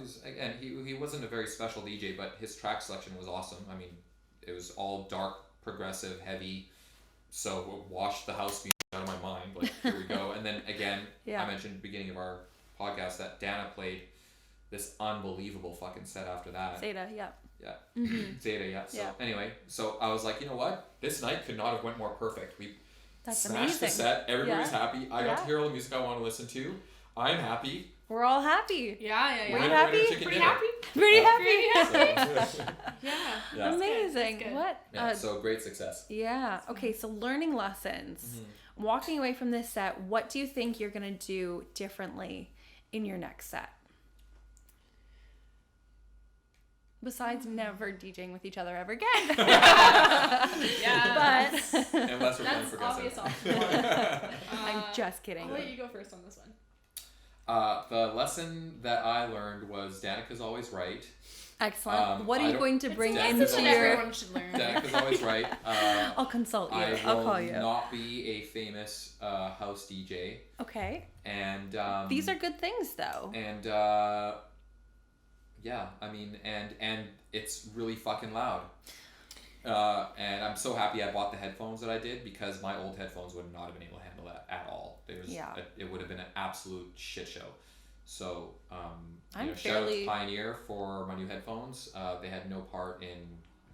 He wasn't a very special DJ, but his track selection was awesome. I mean, it was all dark, progressive, heavy. So washed the house music out of my mind. Like, here we go. And then again, I mentioned at the beginning of our podcast that Dana played this unbelievable fucking set after that. Zeta, yeah. Yeah. Zeta, yeah. So anyway, so I was like, you know what? This night could not have went more perfect. We smashed the set. Everybody's happy. I got to hear all the music I want to listen to. I'm happy. We're all happy. Yeah. Were you happy? Pretty happy. Pretty happy. Yeah. Amazing. Good. What? Yeah, so great success. Yeah. Okay, so learning lessons. Walking away from this set, what do you think you're going to do differently in your next set? Besides never DJing with each other ever again. But unless we're playing progressive. I'm just kidding. I'll let you go first on this one. The lesson that I learned was Danica's always right. Excellent. What are you going to bring into your... Everyone should learn. Danica's always right. I'll consult you. I'll call you. Not be a famous house DJ. Okay. And these are good things, though. And I mean, and it's really fucking loud. And I'm so happy I bought the headphones that I did, because my old headphones would not have been able to handle that at all. It would have been an absolute shit show. So, shout out to Pioneer for my new headphones. They had no part in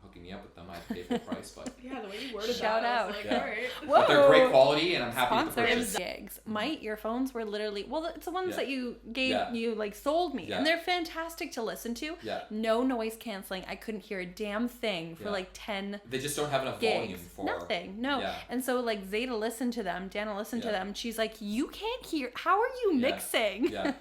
hooking me up with them. I had to pay full price, but the way you worded shout that, out. I was like, all right. But they're great quality, and I'm happy with the purchase. Gigs. My earphones were literally it's the ones that you gave you sold me, and they're fantastic to listen to. No noise canceling. I couldn't hear a damn thing for 10. They just don't have enough gigs. volume for nothing. No, and so Zeta listened to them, Dana listened to them. She's like, you can't hear. How are you mixing? Yeah.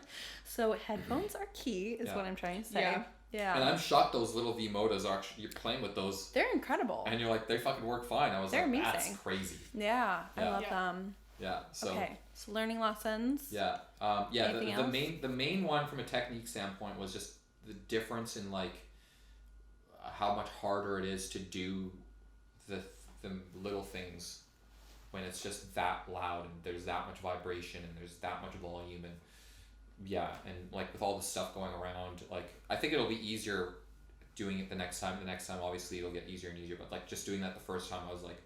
So headphones are key, is what I'm trying to say. Yeah. And I'm shocked those little V-Modas are actually, you're playing with those. They're incredible. And you're like, they fucking work fine. I was They're like, amazing. that's crazy. Yeah, I love them. Yeah. So. Okay. So learning lessons. Yeah. The main one from a technique standpoint was just the difference in like how much harder it is to do the little things when it's just that loud and there's that much vibration and there's that much volume and like with all the stuff going around, like I think it'll be easier doing it the next time obviously it'll get easier and easier, but like just doing that the first time I was like,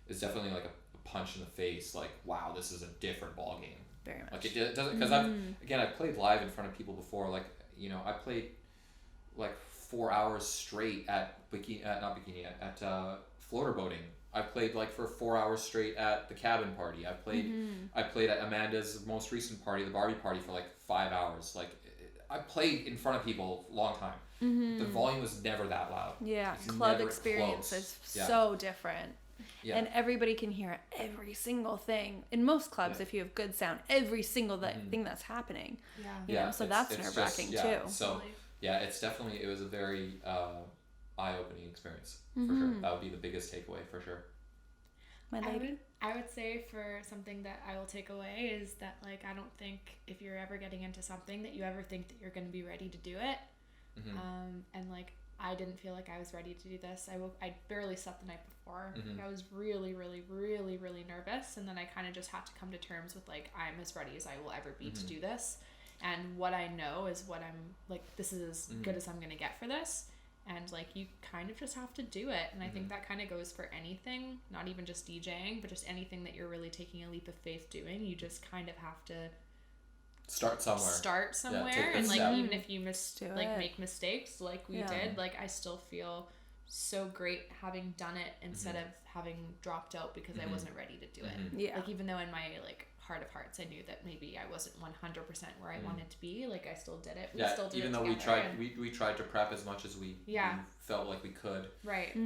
it's definitely like a punch in the face, like wow, this is a different ball game. Very much. Like it doesn't, because I've played live in front of people before, like I played like 4 hours straight at floater boating. I played like for 4 hours straight at the cabin party. I played at Amanda's most recent party, the Barbie party, for like 5 hours. Like I played in front of people a long time. The volume was never that loud. Yeah, it's club experience is so different. Yeah. And everybody can hear every single thing. In most clubs, if you have good sound, every single thing that's happening. Yeah. So that's nerve-wracking too. So it was a very eye-opening experience for sure. That would be the biggest takeaway for sure. My lady? I would say for something that I will take away is that like I don't think if you're ever getting into something that you ever think that you're going to be ready to do it. And like I didn't feel like I was ready to do this. I barely slept the night before. Like I was really, really, really, really nervous, and then I kind of just had to come to terms with like I'm as ready as I will ever be to do this, and what I know is what I'm like. This is as good as I'm gonna get for this, and like you kind of just have to do it. And I think that kind of goes for anything, not even just DJing, but just anything that you're really taking a leap of faith doing. You just kind of have to start somewhere, and like step. even if you make mistakes like we did, like I still feel so great having done it instead of having dropped out because I wasn't ready to do it. Like even though in my like heart of hearts I knew that maybe I wasn't 100% where I wanted to be, like I still did it. We still did even it though together, we tried to prep as much as we felt like we could, right.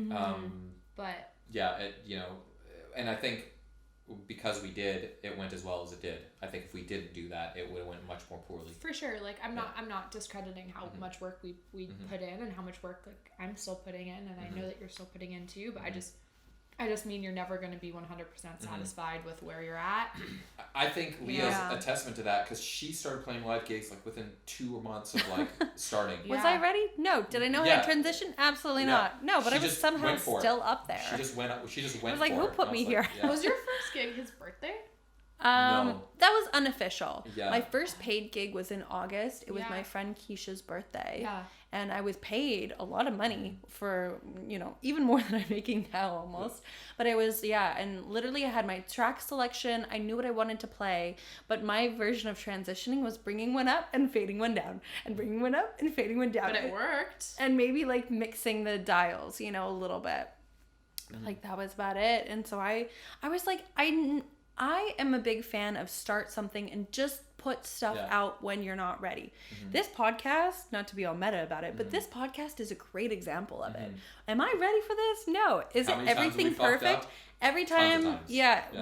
But and I think because we did, it went as well as it did. I think if we didn't do that, it would have went much more poorly. For sure. Like I'm not discrediting how much work we put in and how much work like I'm still putting in, and I know that you're still putting in too, but I just mean you're never going to be 100% satisfied with where you're at. I think Leah's a testament to that, because she started playing live gigs like within 2 months of like starting. Was I ready? No. Did I know how to transition? Absolutely not. No, but I was somehow still up there. She just went. I was like, who put me here? Was your first gig his birthday? No. That was unofficial. Yeah. My first paid gig was in August. It was my friend Keisha's birthday. Yeah. And I was paid a lot of money for, even more than I'm making now almost. But it was, and literally I had my track selection. I knew what I wanted to play. But my version of transitioning was bringing one up and fading one down. And bringing one up and fading one down. But it worked. And maybe like mixing the dials, a little bit. Like that was about it. And so I was like, I am a big fan of start something and just put stuff out when you're not ready. This podcast, not to be all meta about it, but this podcast is a great example of it. Am I ready for this? No. Is it everything perfect? Every time,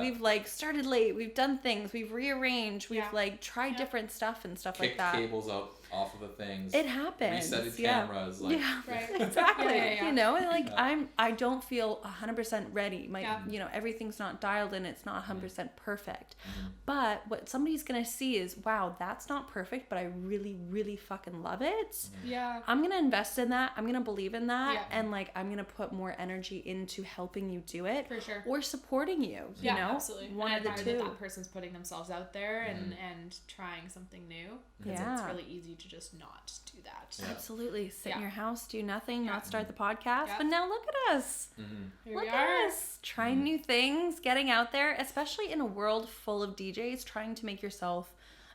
we've like started late, we've done things, we've rearranged, we've like tried different stuff and stuff like that. Kicked cables out off of the things. It happens. Resetted cameras. Like, right. Exactly. And like I don't feel 100% ready. Everything's not dialed in. It's not 100% perfect. But what somebody's going to see is, wow, that's not perfect, but I really, really fucking love it. Yeah. I'm going to invest in that. I'm going to believe in that. Yeah. And like, I'm going to put more energy into helping you do it. For sure. Or supporting you, absolutely. One of the two. That person's putting themselves out there and trying something new. Because it's really easy to just not do that. Yeah. Absolutely. Sit in your house, do nothing, not start the podcast. But now look at us. Here look we are. At us. Trying new things, getting out there, especially in a world full of DJs, trying to make yourself,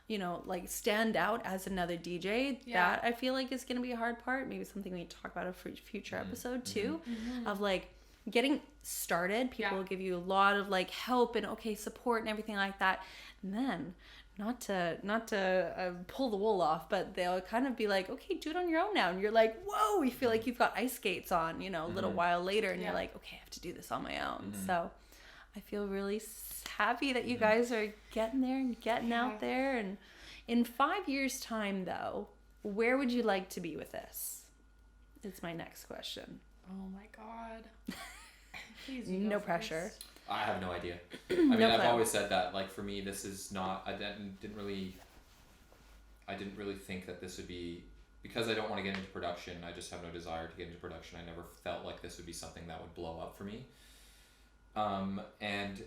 like stand out as another DJ. That I feel like is going to be a hard part. Maybe something we talk about a future episode too, of like getting started. People will give you a lot of like help and support and everything like that. And then not to pull the wool off, but they'll kind of be like, okay, do it on your own now. And you're like, whoa, you feel like you've got ice skates on, a little while later, and you're like, okay, I have to do this on my own. So I feel really happy that you guys are getting there and getting out there. And in 5 years' time, though, where would you like to be with this? It's my next question. Oh my God. Please, no pressure. I have no idea. I mean, I've always said that, like, for me, this is not, I didn't really think that this would be, because I don't want to get into production, I just have no desire to get into production. I never felt like this would be something that would blow up for me. And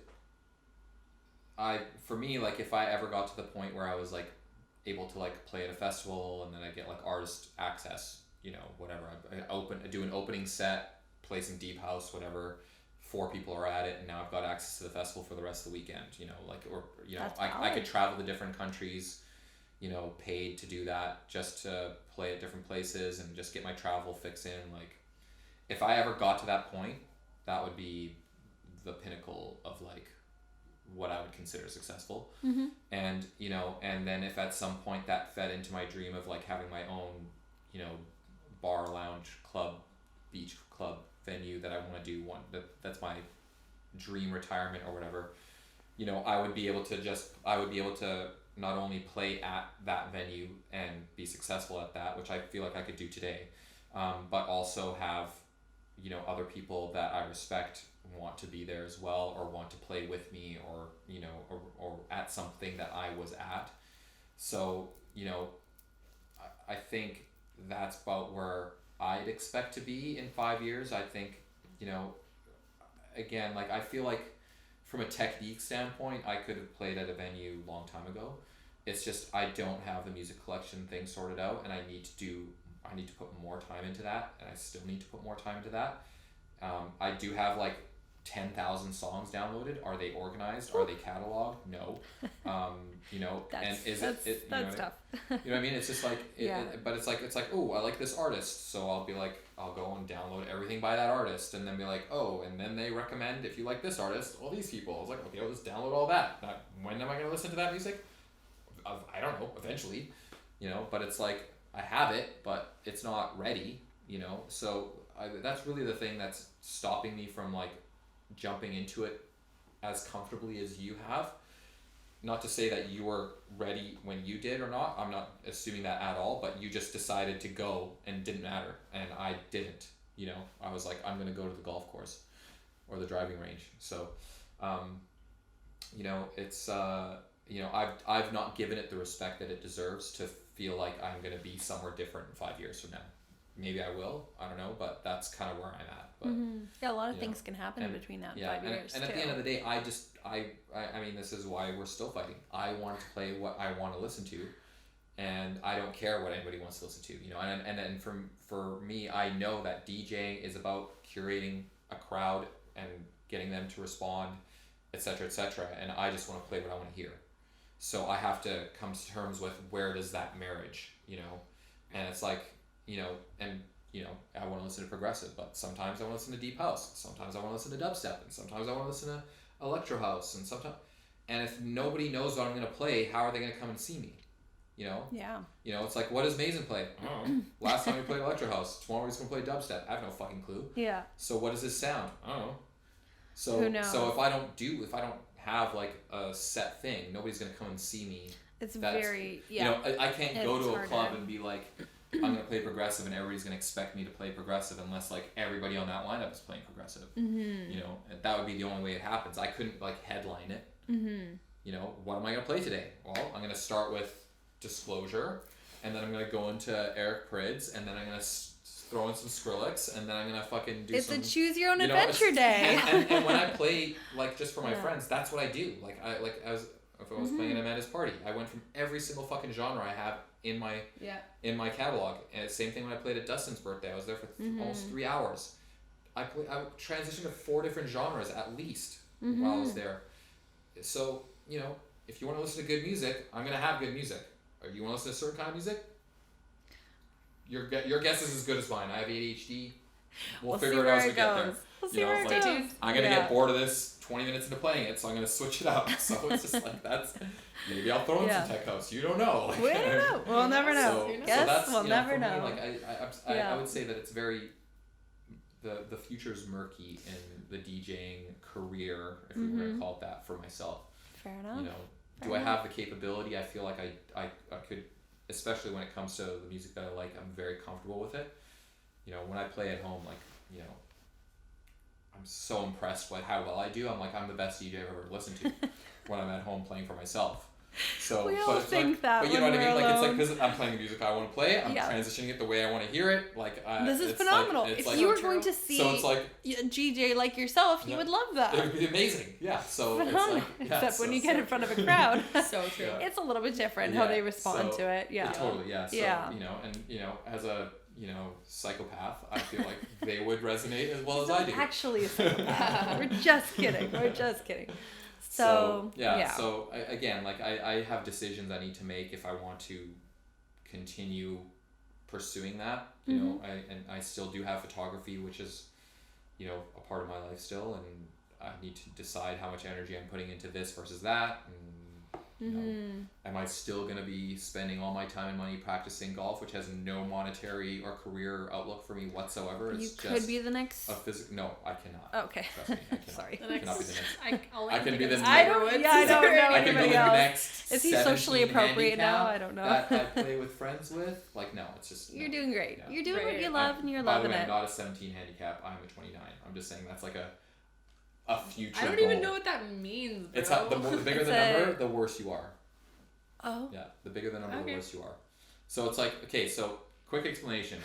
for me, like, if I ever got to the point where I was, like, able to, like, play at a festival and then I get, like, artist access, you know, whatever, I do an opening set, play some deep house, whatever, 4 people are at it, and now I've got access to the festival for the rest of the weekend, you know, like, or, you know, I could travel to different countries, you know, paid to do that, just to play at different places and just get my travel fix in. Like, if I ever got to that point, that would be the pinnacle of, like, what I would consider successful. Mm-hmm. And, you know, and then if at some point that fed into my dream of, like, having my own, you know, bar, lounge, club, beach club venue that I want to do, that's my dream retirement or whatever, you know, I would be able to not only play at that venue and be successful at that, which I feel like I could do today, but also have, you know, other people that I respect want to be there as well, or want to play with me, or, you know, or at something that I was at. So, you know, I think that's about where I'd expect to be in 5 years. I think, you know, again, like, I feel like from a technique standpoint, I could have played at a venue a long time ago. It's just I don't have the music collection thing sorted out, and I need to put more time into that, and I still need to put more time into that. I do have, like, 10,000 songs downloaded. Are they organized? Are they cataloged? No. You know, and that's tough. You know what I mean? It's just like, but it's like, oh, I like this artist, so I'll go and download everything by that artist, and then be like, oh, and then they recommend, if you like this artist, all these people. I was like, okay, I'll just download all that. Now, when am I going to listen to that music? I don't know, eventually, you know, but it's like, I have it, but it's not ready, you know, so that's really the thing that's stopping me from, like, jumping into it as comfortably as you have. Not to say that you were ready when you did or not, I'm not assuming that at all, but you just decided to go and it didn't matter, and I didn't, you know. I was like, I'm going to go to the golf course or the driving range. So, you know, it's, you know, I've not given it the respect that it deserves to feel like I'm going to be somewhere different in 5 years from now. Maybe I will, I don't know, but that's kind of where I'm at. But yeah, a lot of things can happen in between that 5 years. And at the end of the day, I mean, this is why we're still fighting. I want to play what I want to listen to, and I don't care what anybody wants to listen to, you know. And for me, I know that DJing is about curating a crowd and getting them to respond, etc., etc. And I just want to play what I want to hear. So I have to come to terms with, where does that marriage, you know? And it's like, you know, and, you know, I want to listen to progressive, but sometimes I want to listen to deep house, sometimes I want to listen to dubstep, and sometimes I want to listen to electro house, and if nobody knows what I'm going to play, how are they going to come and see me, you know? Yeah. You know, it's like, what does Mazen play? I don't know. Last time we played electro house, tomorrow he's going to play dubstep. I have no fucking clue. Yeah. So what does this sound? I don't know. So, who knows? So if I don't have, like, a set thing, nobody's going to come and see me. It's very, you know, I can't go to a club and be like, I'm going to play progressive, and everybody's going to expect me to play progressive unless, like, everybody on that lineup is playing progressive. Mm-hmm. You know, and that would be the only way it happens. I couldn't, like, headline it. Mm-hmm. You know, what am I going to play today? Well, I'm going to start with Disclosure, and then I'm going to go into Eric Prydz, and then I'm going to throw in some Skrillex, and then I'm going to fucking do it's some... It's a choose your own you know, adventure day. And when I play, like, just for my friends, that's what I do. Like, if I was playing at Amanda's party, I went from every single fucking genre I have in my catalog. And same thing when I played at Dustin's birthday. I was there for almost 3 hours. I transitioned to 4 different genres at least while I was there. So, you know, if you want to listen to good music, I'm gonna have good music. Or you want to listen to a certain kind of music? Your guess is as good as mine. I have ADHD. We'll figure it out as we get there. We'll see where it goes. I'm gonna get bored of this 20 minutes into playing it, so I'm gonna switch it up. So it's just like, that's, maybe I'll throw in some tech house. You don't know. Like, we don't know. We'll never know. We'll never know. Me, like, I would say that it's very, the future's murky in the DJing career, if we were gonna call it that, for myself. Fair enough. You know, do I have the capability? I feel like I could, especially when it comes to the music that I like, I'm very comfortable with it. You know, when I play at home, like, you know, I'm so impressed by how well I do. I'm like, I'm the best DJ I've ever listened to when I'm at home playing for myself. So, we but all it's think like, that but you know what I mean? when Like, we're it's like, alone. because I'm playing the music I want to play. I'm Yeah. transitioning it the way I want to hear it. Like, This is it's phenomenal. Like, it's If like, you were true. going to see so it's like, a DJ like yourself, you Yeah. would love that. it would be amazing. Yeah. So it's Phenomenal. like, yeah, Except when so- you get in front of a crowd. So true. Yeah. It's a little bit different how Yeah, they respond so- to it. Yeah. Totally. Yeah. So, Yeah. you know, and, you know, as a, you know, psychopath, I feel like they would resonate as well as I do. Actually, a psychopath. We're just kidding. We're just kidding. So yeah. So again, like I have decisions I need to make if I want to continue pursuing that. You know, I still do have photography, which is, you know, a part of my life still, and I need to decide how much energy I'm putting into this versus that. And you know, am I still going to be spending all my time and money practicing golf, which has no monetary or career outlook for me whatsoever? You It's could just be the next. a physical. No, I cannot. Okay. Trust me, I cannot. Sorry. The I cannot be the next. I can be the next. I don't. Yeah, I don't know I can be anybody the else. next. Is he socially 17 appropriate now? handicap I don't know. That I play with friends with. Like, no, it's just. You're no. doing great. Yeah. You're doing what Right. you love, and you're By loving the way, it. I'm not a 17 handicap. I'm a 29. I'm just saying that's like a future. I don't goal. even know what that means, bro. It's the bigger It's the a- number, the worse you are. Oh. Yeah, the bigger the number, Okay. the worse you are. So it's like, okay, so quick explanation.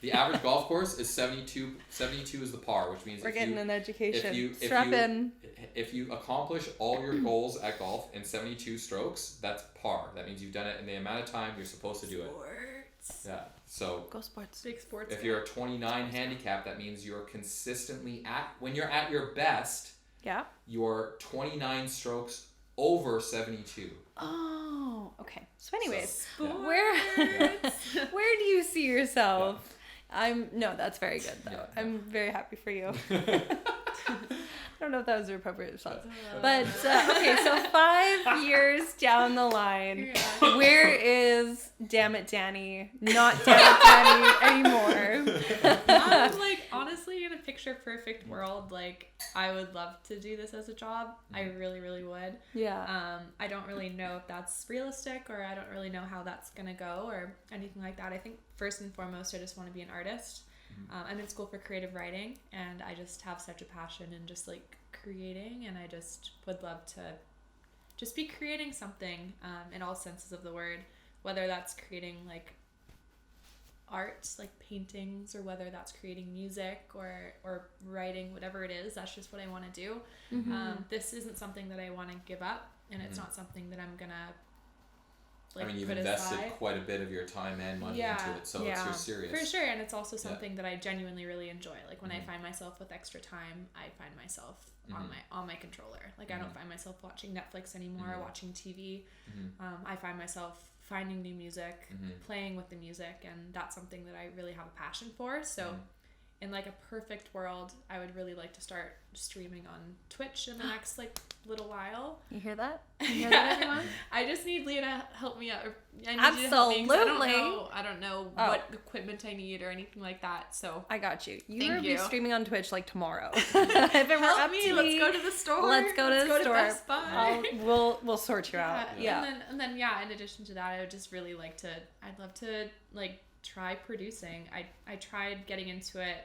The average golf course is 72. 72 is the par, which means We're if getting you, an education. if Strap you- in. if you accomplish all your goals at golf in 72 strokes, that's par. That means you've done it in the amount of time you're supposed to do it. Sports. Yeah. So Go sports. Big sports. if you're a 29 handicap, that means you're consistently when you're at your best, Yeah. you're 29 strokes over 72. Oh. Okay. So, anyways, Yeah. where do you see yourself? No, that's very good though. Yeah. I'm very happy for you. I don't know if that was the appropriate response. Uh, But, okay, so 5 years down the line, Yeah. where is Damn It Dani? Not Damn It Dani anymore. I'm like, honestly, in a picture perfect world, like, I would love to do this as a job. I really, really would. Yeah. I don't really know if that's realistic, or I don't really know how that's gonna go or anything like that. I think first and foremost, I just want to be an artist. I'm in school for creative writing, and I just have such a passion in just like creating, and I just would love to just be creating something in all senses of the word, whether that's creating like art, like paintings, or whether that's creating music or writing, whatever it is. That's just what I want to do. This isn't something that I want to give up, and it's not something that I'm gonna like I mean, you've put invested aside. quite a bit of your time and money into it, so Yeah. you're serious. For sure, and it's also something that I genuinely really enjoy. Like when I find myself with extra time, I find myself on my controller. Like I don't find myself watching Netflix anymore, or watching TV. I find myself finding new music, playing with the music, and that's something that I really have a passion for. So in like a perfect world, I would really like to start streaming on Twitch in the next like little while. You hear that? You hear that, everyone? I just need Leah to help me out. I need you to help me 'cause Absolutely. I don't know what equipment I need or anything like that. So I got you. Thank You'll be you. streaming on Twitch like tomorrow. If it were help up me. to Let's me, go to the store. Let's go to the store. Best Buy. We'll sort you out. Yeah. And then yeah. In addition to that, I would just really like to. I'd love to like try producing. I tried geting into it.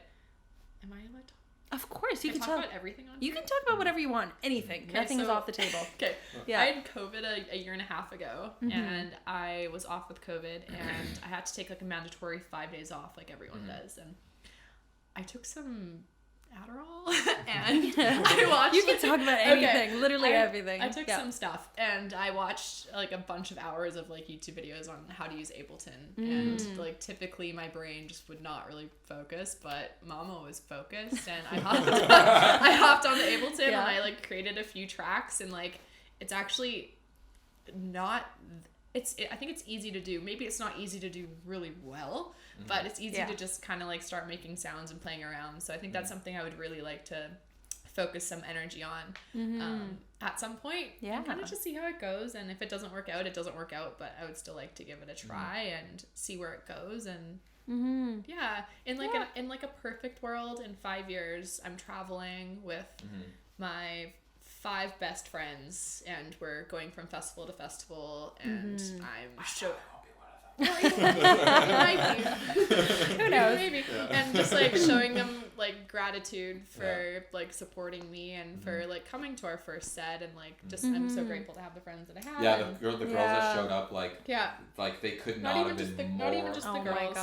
Am I allowed to? Of course, you Can can I talk talk. about everything on You here? can talk about whatever you want. Anything. Okay, Nothing is so- off the table. Okay. Yeah. I had COVID a year and a half ago, and I was off with COVID, and I had to take like a mandatory 5 days off, like everyone does, and I took some Adderall, and I watched. You can talk about anything, Okay. literally everything. I took Yeah. some stuff, and I watched like a bunch of hours of like YouTube videos on how to use Ableton, and like typically my brain just would not really focus, but Mama was focused, and I hopped on the Ableton, Yeah. and I like created a few tracks, and like it's actually not. I think it's easy to do. Maybe it's not easy to do really well, but it's easy Yeah. to just kind of like start making sounds and playing around. So I think that's something I would really like to focus some energy on at some point. Yeah. And kind of just see how it goes. And if it doesn't work out, it doesn't work out. But I would still like to give it a try and see where it goes. And yeah, in like a perfect world, in 5 years, I'm traveling with my 5 best friends, and we're going from festival to festival, and I'm so. Who knows? Maybe. And just like showing them like gratitude for like supporting me and for like coming to our first set, and like just I'm so grateful to have the friends that I have. Yeah, the girls that showed up, like they could not have been more. Not even just the girls,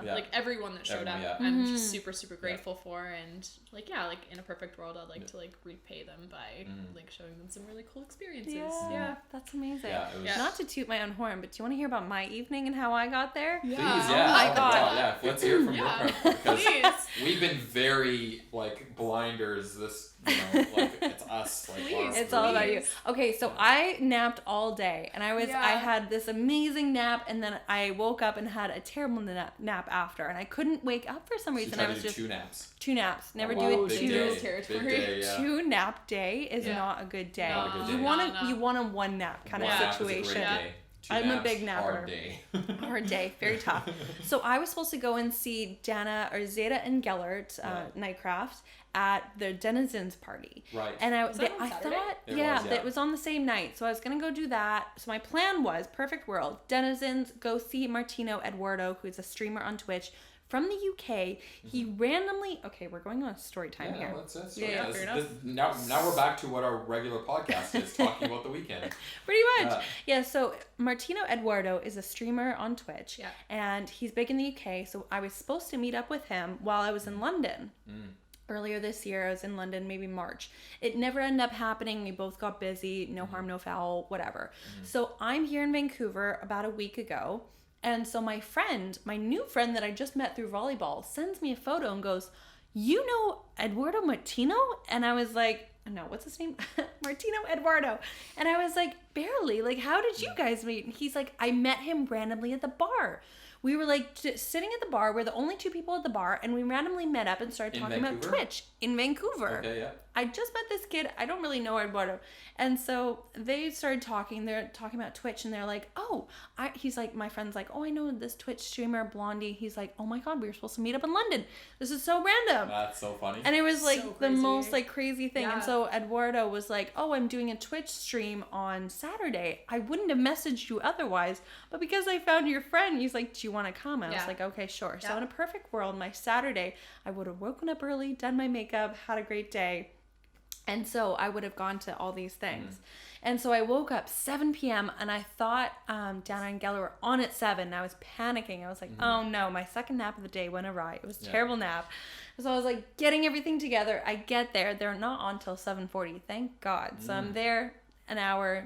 like everyone that showed up. I'm just super grateful for, and like in a perfect world I'd like to like repay them by like showing them some really cool experiences. Yeah, that's amazing. Yeah, not to toot my own horn, but do you want to hear about my evening and how I got there? Please, Oh my god. Yeah, let's hear it from your part, because we've been very like blinders. This, like it's us. Like, it's all about you. Okay, so I napped all day, and I had this amazing nap, and then I woke up and had a terrible nap after, and I couldn't wake up for some reason. So I was just 2 naps. 2 naps. Never do it big 2 day. Big day, yeah. 2 nap day is not a good day. Not a good day. You want a 1 nap kind of situation. I'm a big napper. Hard day. Hard day, very tough. So I was supposed to go and see Zyden and Gellert, Nightcraft, at the Denizens party. Right. And I thought it was on the same night. So I was gonna go do that. So my plan was perfect world. Denizens, go see Martino Eduardo, who's a streamer on Twitch from the UK. He randomly we're going on a story time here. Fair enough. Now we're back to what our regular podcast is, talking about the weekend. Pretty much. So Martino Eduardo is a streamer on Twitch. Yeah. And he's big in the UK, so I was supposed to meet up with him while I was in London. Earlier this year, I was in London, maybe March. It never ended up happening. We both got busy, no harm, no foul, whatever. So I'm here in Vancouver about a week ago. And so my new friend that I just met through volleyball, sends me a photo and goes, "You know Eduardo Martino?" And I was like, no, what's his name? Martino Eduardo. And I was like, barely. Like, how did you guys meet? And he's like, I met him randomly at the bar. We were like sitting at the bar. We're the only 2 people at the bar, and we randomly met up and started talking about Twitch in Vancouver. Okay, yeah. I just met this kid. I don't really know Eduardo. And so they started talking. They're talking about Twitch, and they're like, he's like, my friend's like, I know this Twitch streamer, Blondie. He's like, oh my God, we were supposed to meet up in London. This is so random. That's so funny. And it was like the most like crazy thing. And so Eduardo was like, I'm doing a Twitch stream on Saturday. I wouldn't have messaged you otherwise, but because I found your friend, he's like, do you want to come? I was like, okay, sure. So in a perfect world, my Saturday, I would have woken up early, done my makeup, had a great day. And so I would have gone to all these things. And so I woke up 7 p.m. and I thought Dani and Geller were on at 7. And I was panicking. I was like, oh no, my second nap of the day went awry. It was a terrible nap. So I was like getting everything together. I get there. They're not on till 7:40. Thank God. So I'm there an hour,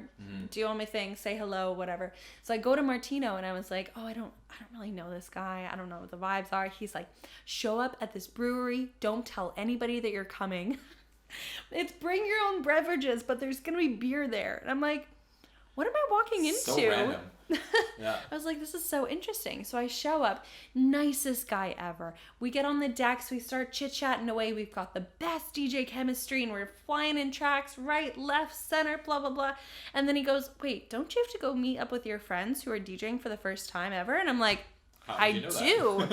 do all my things, say hello, whatever. So I go to Martino and I was like, I don't really know this guy. I don't know what the vibes are. He's like, show up at this brewery. Don't tell anybody that you're coming. It's bring your own beverages, but there's gonna be beer there. And I'm like, what am I walking into? So random. I was like, this is so interesting. So I show up, nicest guy ever. We get on the decks, we start chit-chatting away. We've got the best DJ chemistry, and we're flying in tracks, right, left, center, blah, blah, blah. And then he goes, wait, don't you have to go meet up with your friends who are DJing for the first time ever? And I'm like, I do.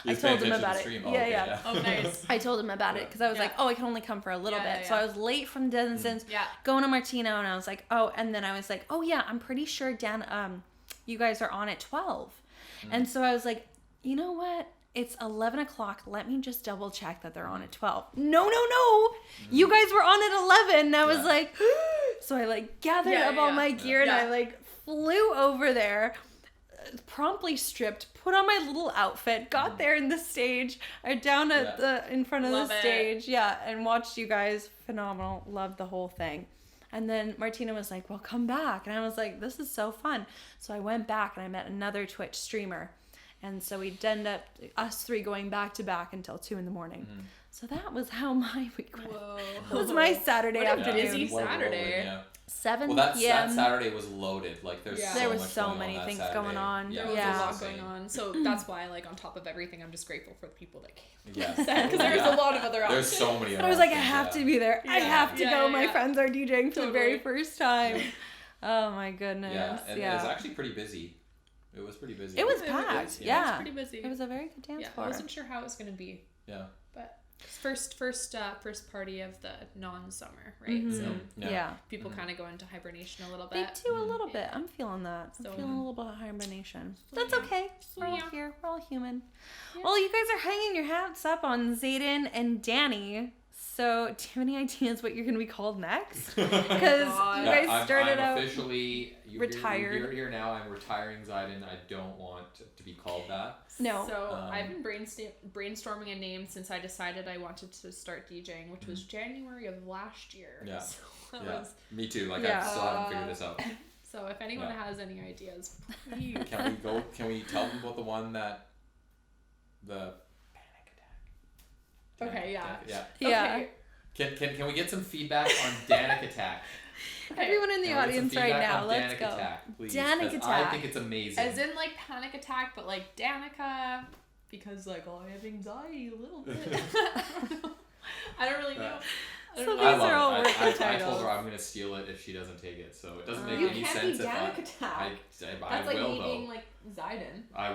I told him about it. Yeah. Oh, nice. I told him about it because I was like, I can only come for a little bit. So I was late from Denizens, going to Martino, and I was like, and then I was like, I'm pretty sure you guys are on at 12. And so I was like, you know what? It's 11 o'clock. Let me just double check that they're on at 12. No. You guys were on at 11. And I was like, so I like gathered up all my gear and I like flew over there. Promptly stripped, put on my little outfit, got there in the stage, down at in front of the stage, and watched you guys. Phenomenal, loved the whole thing. And then Martina was like, well, come back. And I was like, this is so fun. So I went back and I met another Twitch streamer. And so we'd end up, us 3 going back to back until 2 a.m. So that was how my week went. Whoa. It was my Saturday afternoon. Busy Saturday. 7 p.m. That Saturday was loaded. Like there was so many things going on. There was a lot going on. So that's why, like, on top of everything, I'm just grateful for the people that came. Yeah. Because there was a lot of other options. There's so many. But I was like, I have to be there. I have to go. My friends are DJing for the very first time. Oh my goodness. Yeah, and it was actually pretty busy. It was pretty busy. It was packed. Yeah. It was pretty busy. It was a very good dance floor. I wasn't sure how it was going to be. Yeah. But first party of the non-summer, right? Mhm. So Yeah. people kind of go into hibernation a little They bit. do a little bit. I'm feeling that. I'm So- feeling a little bit of hibernation. So, That's yeah. okay. So, We're all yeah. here. We're all human. Yeah. Well, you guys are hanging your hats up on Zyden and Dani. So, do you have any ideas what you're going to be called next? Because you guys started I'm out officially retired. You're here now. I'm retiring Zyden. I don't want to be called that. No. So I've been brainstorming a name since I decided I wanted to start DJing, which was January of last year. Yeah. So that Yeah. was, Me too. Like Yeah. I still haven't figured this out. so if anyone Yeah. has any ideas, please. Can we tell them about the one that the panic attack? Okay, yeah. Yeah. Yeah. Okay. Can we get some feedback on Danik attack? Everyone in the Can we get some audience right feedback now, on let's Danik go. Attack, please? Danik 'Cause Attack. I think it's amazing. As in like panic attack, but like Danika, because like I have anxiety a little bit. I don't really know. I So don't these I know. love are all it. working I told titles. her I'm gonna steal it if she doesn't take it, so it doesn't make You any can't sense be if Danik attack. I That's like will me though. being like Zyden. I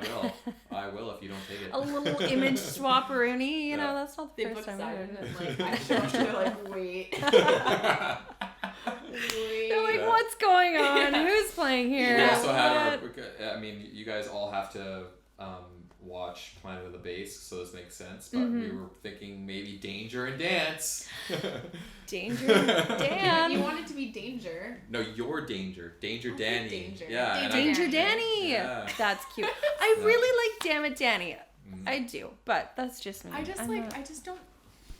will if you don't take it. A little image swapperoonie, you know, Yeah. that's not the They first book time I've Zyden heard and it. like I show up, they're like, wait. They're like, Yeah. what's going on? Yeah. Who's playing here? We also had What? I mean, you guys all have to watch Planet of the Bass, so this makes sense. But we were thinking maybe Danger and Dance. Danger You Dan. want it to be danger. No, your Danger. Danger I Danny. think Danger. Yeah. and Danger Danny. Danny. Yeah. That's cute. I Yeah. really like Damn It Danny. Mhm. I do, but that's just me. I just I'm like not- I just don't.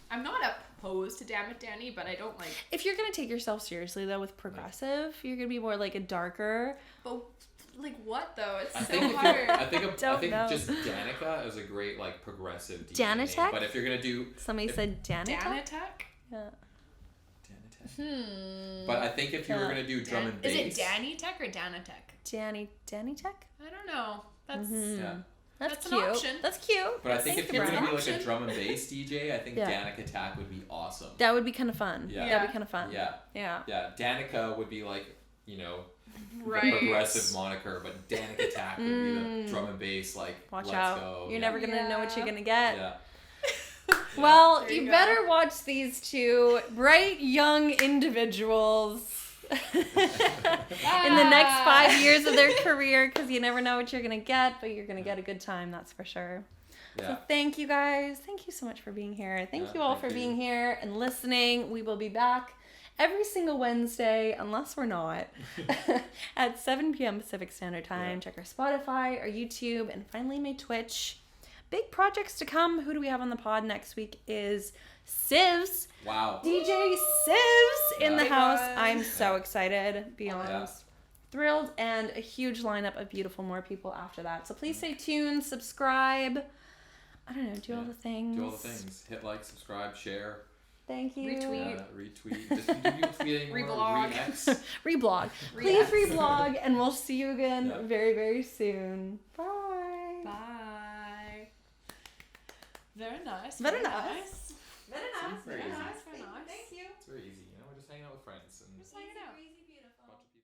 I'm not opposed to Damn It Danny, but I don't like. If you're gonna take yourself seriously though with progressive, you're gonna be more like a darker. But like what though? It's I so think hard. I think Don't know. just Danica is a great like progressive DJ name. Danitech? But if you're gonna do Somebody said Danica. Danitech? Yeah. Danitech. But I think if you were Yeah. gonna do drum and bass, Is it Danny Tech or Danitech? Danny Tech. I don't know. That's Yeah. That's That's an cute. option. That's cute. But I think if you're about gonna it. be like a Option. drum and bass DJ, I think Yeah. Danica Attack would be awesome. That would be kind of fun. Yeah. That'd be kind of fun. Yeah. Yeah. Yeah. Danica would be like, you know, right. the progressive moniker, but Danica Attack would be the drum and bass like Watch let's out. go. You're yeah. never gonna know what you're Yeah. gonna get. Yeah. Well, There you you go. better watch these two bright young individuals in the next 5 years of their career, because you never know what you're gonna get, but you're gonna get a good time, that's for sure. So Yeah. thank you guys. Thank you so much for being here. Thank Yeah, you all thank for you. being here and listening. We will be back every single Wednesday, unless we're not, at 7 p.m. Pacific Standard Time. Yeah. Check our Spotify, our YouTube, and finally my Twitch. Big projects to come. Who do we have on the pod next week is Sivs. Wow. DJ Sivs in Yeah. the Hey, house. guys. I'm so excited, beyond Yeah. thrilled, and a huge lineup of beautiful more people after that. So please stay tuned, subscribe. I don't know, do all Yeah. the things. Do all the things. Hit like, subscribe, share, Thank you. Retweet. retweet. Just, do you tweet anymore? Reblog. Re-X? Reblog. Please Re-X. reblog, and we'll see you again Yeah. very, very soon. Bye. Bye. Very nice. Very Very nice. nice. Very nice, very nice, very nice. Thank you. It's very easy. You know, we're just hanging out with friends. And Just hanging out.